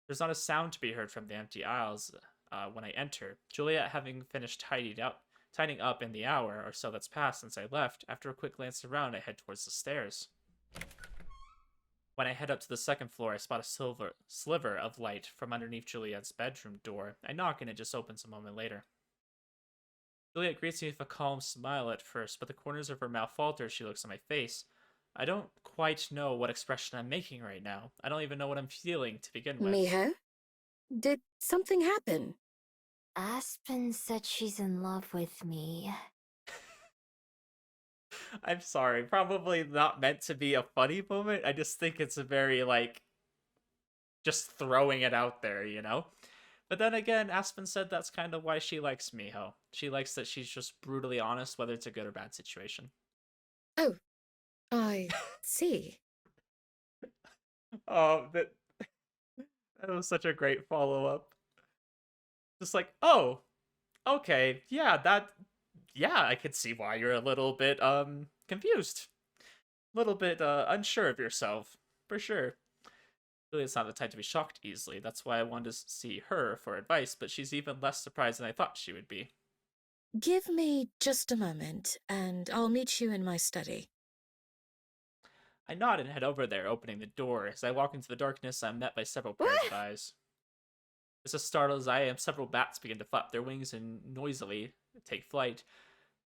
There's not a sound to be heard from the empty aisles when I enter. Juliet, having finished tidying up in the hour or so that's passed since I left, after a quick glance around, I head towards the stairs. When I head up to the second floor, I spot a sliver of light from underneath Juliet's bedroom door. I knock and it just opens a moment later. Juliet greets me with a calm smile at first, but the corners of her mouth falter as she looks at my face. I don't quite know what expression I'm making right now. I don't even know what I'm feeling to begin with. Miho? Did something happen? Aspen said she's in love with me. I'm sorry, probably not meant to be a funny moment. I just think it's a very, like, just throwing it out there, you know? But then again, Aspen said that's kind of why she likes Miho. She likes that she's just brutally honest, whether it's a good or bad situation. Oh, I see. Oh, that was such a great follow-up. Just like, oh, okay, yeah, I could see why you're a little bit, confused. A little bit, unsure of yourself, for sure. Really, it's not the type to be shocked easily. That's why I wanted to see her for advice, but she's even less surprised than I thought she would be. Give me just a moment, and I'll meet you in my study. I nod and head over there, opening the door. As I walk into the darkness, I'm met by several pairs of eyes. As startled as I am, several bats begin to flap their wings and noisily take flight,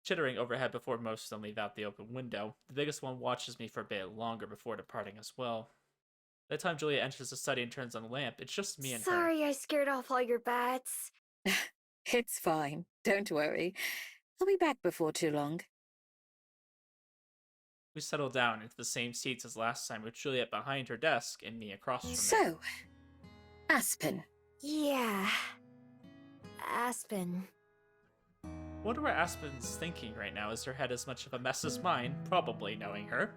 chittering overhead before most of them leave out the open window. The biggest one watches me for a bit longer before departing as well. By the time Julia enters the study and turns on the lamp, it's just me and her. Sorry I scared off all your bats. It's fine. Don't worry. I'll be back before too long. We settle down into the same seats as last time, with Juliet behind her desk and me across from her. So, Aspen. Yeah. Aspen. Wonder what Aspen's thinking right now. Is her head as much of a mess as mine? Probably, knowing her.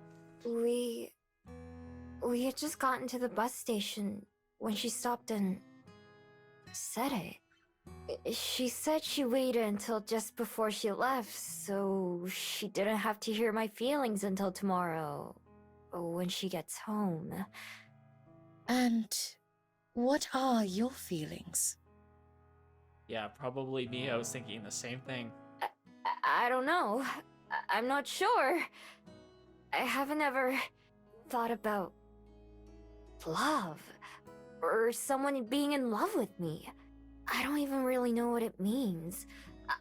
We had just gotten to the bus station when she stopped and said it. She said she waited until just before she left, so she didn't have to hear my feelings until tomorrow, when she gets home. And what are your feelings? Yeah, probably me. I was thinking the same thing. I don't know. I'm not sure. I haven't ever thought about love or someone being in love with me. I don't even really know what it means.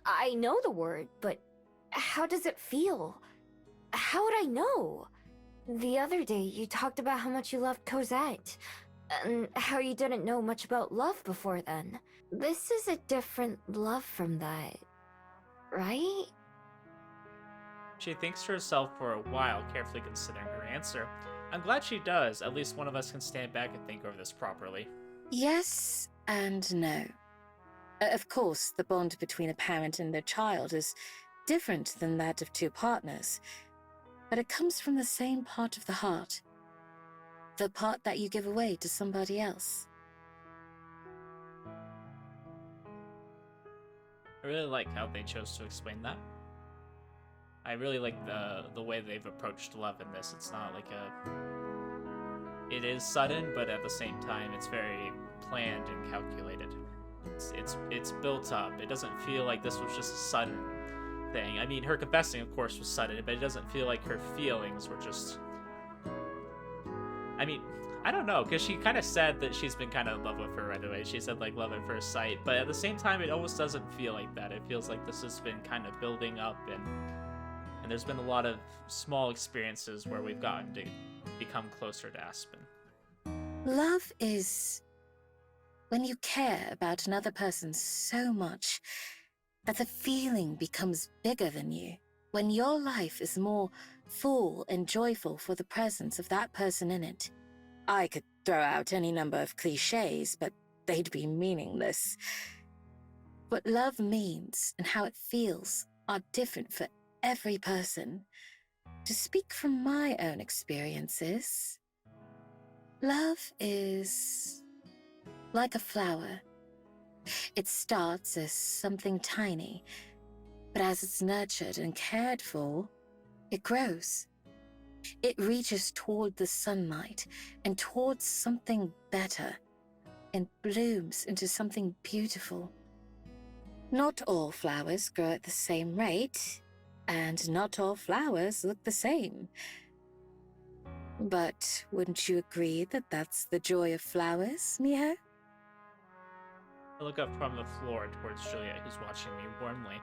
I know the word, but how does it feel? How would I know? The other day, you talked about how much you loved Cosette. And how you didn't know much about love before then. This is a different love from that, right? She thinks to herself for a while, carefully considering her answer. I'm glad she does. At least one of us can stand back and think over this properly. Yes and no. Of course, the bond between a parent and their child is different than that of two partners, but it comes from the same part of the heart. The part that you give away to somebody else. I really like how they chose to explain that. I really like the way they've approached love in this. It's not like it is sudden, but at the same time, it's very planned and calculated. It's built up. It doesn't feel like this was just a sudden thing. I mean, her confessing, of course, was sudden, but it doesn't feel like her feelings were just... I mean, I don't know, because she kind of said that she's been kind of in love with her right away. She said, like, love at first sight, but at the same time, it almost doesn't feel like that. It feels like this has been kind of building up, and there's been a lot of small experiences where we've gotten to become closer to Aspen. Love is when you care about another person so much that the feeling becomes bigger than you. When your life is more full and joyful for the presence of that person in it. I could throw out any number of cliches, but they'd be meaningless. What love means and how it feels are different for every person. To speak from my own experiences, love is like a flower. It starts as something tiny, but as it's nurtured and cared for, it grows. It reaches toward the sunlight and towards something better and blooms into something beautiful. Not all flowers grow at the same rate, and not all flowers look the same. But wouldn't you agree that that's the joy of flowers, Miho? I look up from the floor towards Juliet, who's watching me warmly.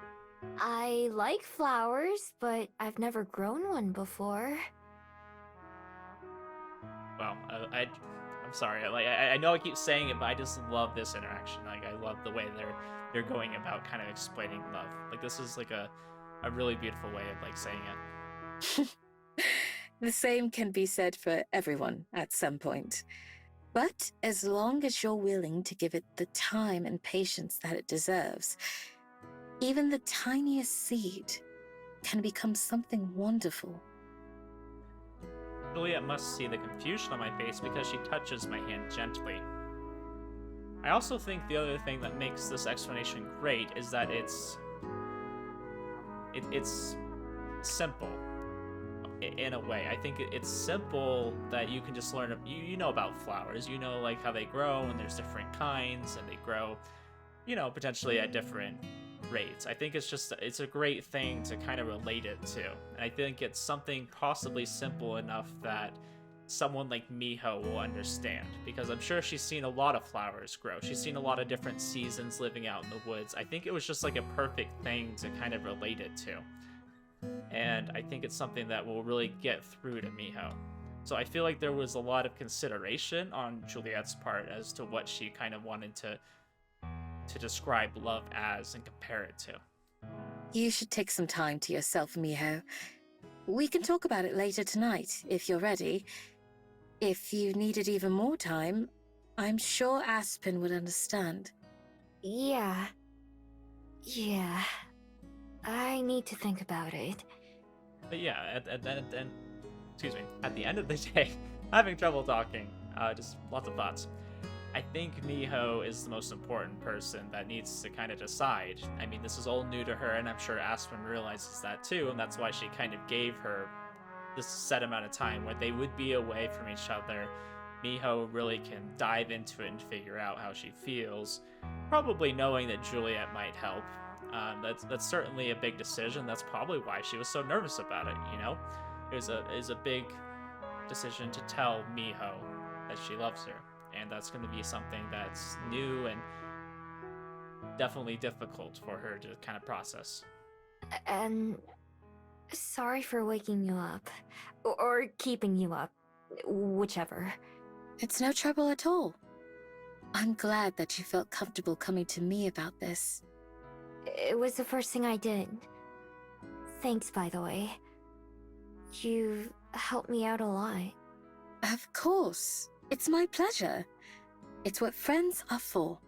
I like flowers, but I've never grown one before. Well, I'm sorry. I know I keep saying it, but I just love this interaction. Like, I love the way they're going about kind of explaining love. Like, this is like a really beautiful way of like saying it. The same can be said for everyone at some point. But as long as you're willing to give it the time and patience that it deserves, even the tiniest seed can become something wonderful. Juliet must see the confusion on my face because she touches my hand gently. I also think the other thing that makes this explanation great is that it's simple in a way. I think it's simple that you can just learn. You know about flowers. You know like how they grow, and there's different kinds, and they grow, potentially at different rates. I think it's a great thing to kind of relate it to. And I think it's something possibly simple enough that someone like Miho will understand, because I'm sure she's seen a lot of flowers grow. She's seen a lot of different seasons living out in the woods. I think it was just like a perfect thing to kind of relate it to. And I think it's something that will really get through to Miho. So I feel like there was a lot of consideration on Juliet's part as to what she kind of wanted to describe love as and compare it to. You should take some time to yourself, Miho. We can talk about it later tonight, if you're ready. If you needed even more time, I'm sure Aspen would understand. Yeah. I need to think about it. But yeah, at the end of the day, having trouble talking, just lots of thoughts. I think Miho is the most important person that needs to kind of decide. I mean, this is all new to her, and I'm sure Aspen realizes that too, and that's why she kind of gave her this set amount of time where they would be away from each other. Miho really can dive into it and figure out how she feels, probably knowing that Juliet might help. That's certainly a big decision. That's probably why she was so nervous about it, It was a big decision to tell Miho that she loves her. And that's going to be something that's new and definitely difficult for her to kind of process. And sorry for waking you up. Or keeping you up. Whichever. It's no trouble at all. I'm glad that you felt comfortable coming to me about this. It was the first thing I did. Thanks, by the way. You helped me out a lot. Of course. It's my pleasure. It's what friends are for.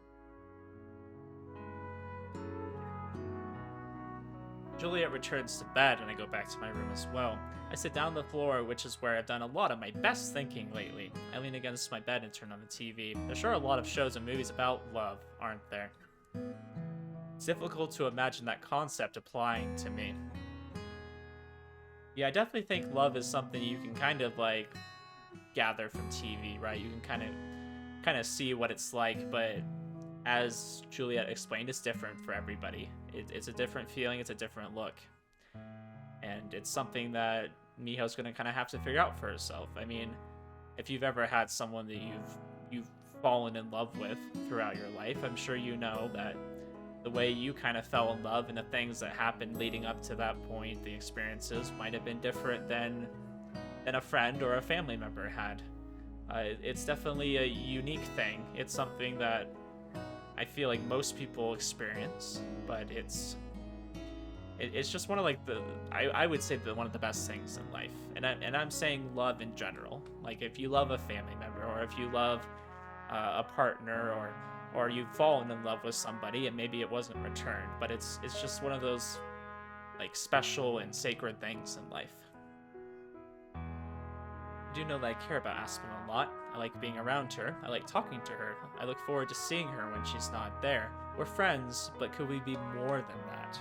Juliet returns to bed and I go back to my room as well. I sit down on the floor, which is where I've done a lot of my best thinking lately. I lean against my bed and turn on the TV. There sure are a lot of shows and movies about love, aren't there? It's difficult to imagine that concept applying to me. Yeah, I definitely think love is something you can kind of like gather from TV, right? You can kind of see what it's like, but as Juliet explained, it's different for everybody. It's a different feeling, it's a different look. And it's something that Miho's gonna kind of have to figure out for herself. I mean, if you've ever had someone that you've fallen in love with throughout your life, I'm sure you know that the way you kind of fell in love and the things that happened leading up to that point, the experiences might have been different than a friend or a family member had. It's definitely a unique thing. It's something that I feel like most people experience, but it's just one of like I would say one of the best things in life. And I'm saying love in general. Like if you love a family member, or if you love a partner, or you've fallen in love with somebody and maybe it wasn't returned, but it's just one of those like special and sacred things in life. I do know that I care about Aspen a lot. I like being around her. I like talking to her. I look forward to seeing her when she's not there. We're friends, but could we be more than that?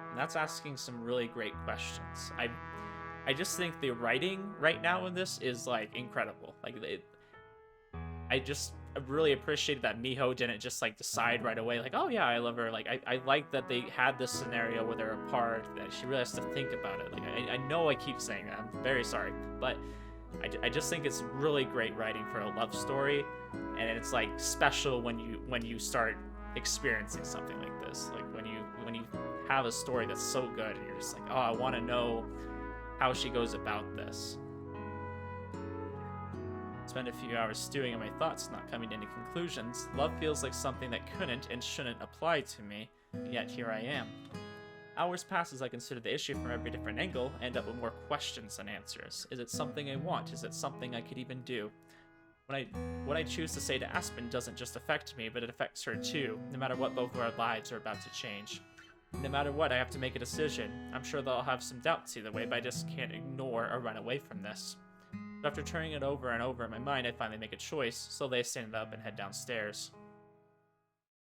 And that's asking some really great questions. I just think the writing right now in this is like incredible. Like I really appreciated that Miho didn't just like decide right away like, oh yeah, I love her. Like I like that they had this scenario where they're apart, that she really has to think about it. Like I know I keep saying that, I'm very sorry, but I just think it's really great writing for a love story, and it's like special when you start experiencing something like this. Like when you have a story that's so good and you're just like, oh, I want to know how she goes about this. Spend a few hours stewing in my thoughts, not coming to any conclusions. Love feels like something that couldn't and shouldn't apply to me, and yet here I am. Hours pass as I consider the issue from every different angle, and end up with more questions than answers. Is it something I want? Is it something I could even do? What I choose to say to Aspen doesn't just affect me, but it affects her too, no matter what both of our lives are about to change. No matter what, I have to make a decision. I'm sure that I'll have some doubts either way, but I just can't ignore or run away from this. But after turning it over and over in my mind, I finally make a choice, so I stand up and head downstairs.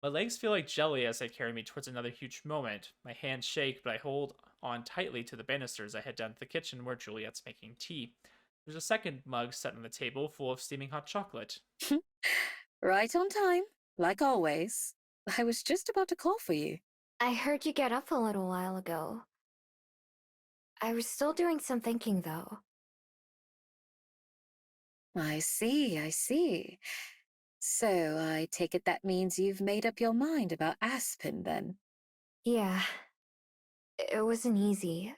My legs feel like jelly as they carry me towards another huge moment. My hands shake, but I hold on tightly to the banisters. I head down to the kitchen where Juliet's making tea. There's a second mug set on the table full of steaming hot chocolate. Right on time, like always. I was just about to call for you. I heard you get up a little while ago. I was still doing some thinking, though. I see. So I take it that means you've made up your mind about Aspen, then? Yeah. It wasn't easy,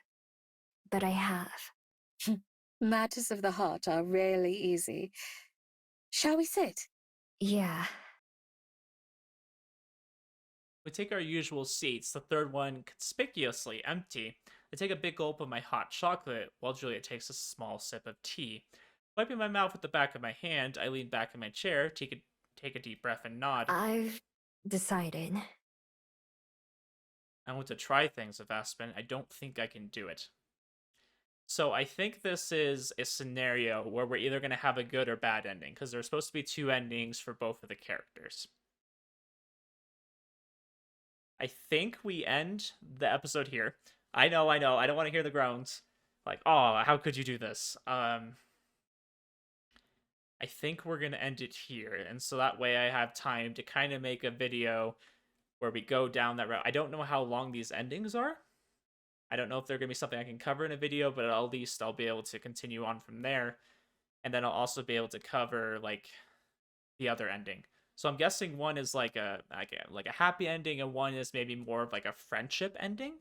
but I have. Matters of the heart are rarely easy. Shall we sit? Yeah. We take our usual seats, the third one conspicuously empty. I take a big gulp of my hot chocolate, while Juliet takes a small sip of tea. Wiping my mouth with the back of my hand, I lean back in my chair, take a deep breath, and nod. I've decided. I want to try things with Aspen. I don't think I can do it. So I think this is a scenario where we're either going to have a good or bad ending, because there's supposed to be two endings for both of the characters. I think we end the episode here. I know. I don't want to hear the groans. Like, oh, how could you do this? I think we're going to end it here. And so that way I have time to kind of make a video where we go down that route. I don't know how long these endings are. I don't know if they're going to be something I can cover in a video, but at least I'll be able to continue on from there. And then I'll also be able to cover, like, the other ending. So I'm guessing one is like a happy ending, and one is maybe more of like a friendship ending.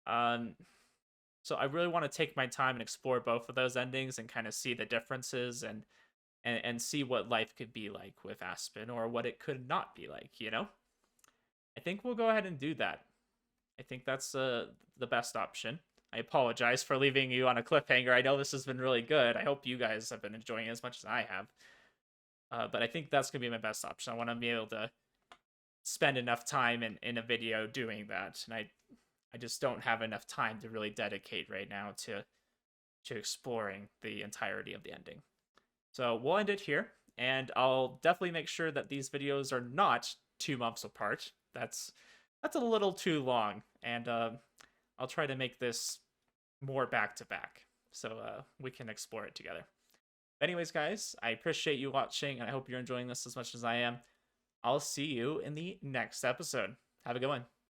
So I really want to take my time and explore both of those endings and kind of see the differences and and see what life could be like with Aspen, or what it could not be like, you know? I think we'll go ahead and do that. I think that's the best option. I apologize for leaving you on a cliffhanger. I know this has been really good. I hope you guys have been enjoying it as much as I have. But I think that's going to be my best option. I want to be able to spend enough time in a video doing that. And I just don't have enough time to really dedicate right now to exploring the entirety of the ending. So we'll end it here. And I'll definitely make sure that these videos are not 2 months apart. That's a little too long. And I'll try to make this more back-to-back so we can explore it together. Anyways, guys, I appreciate you watching, and I hope you're enjoying this as much as I am. I'll see you in the next episode. Have a good one.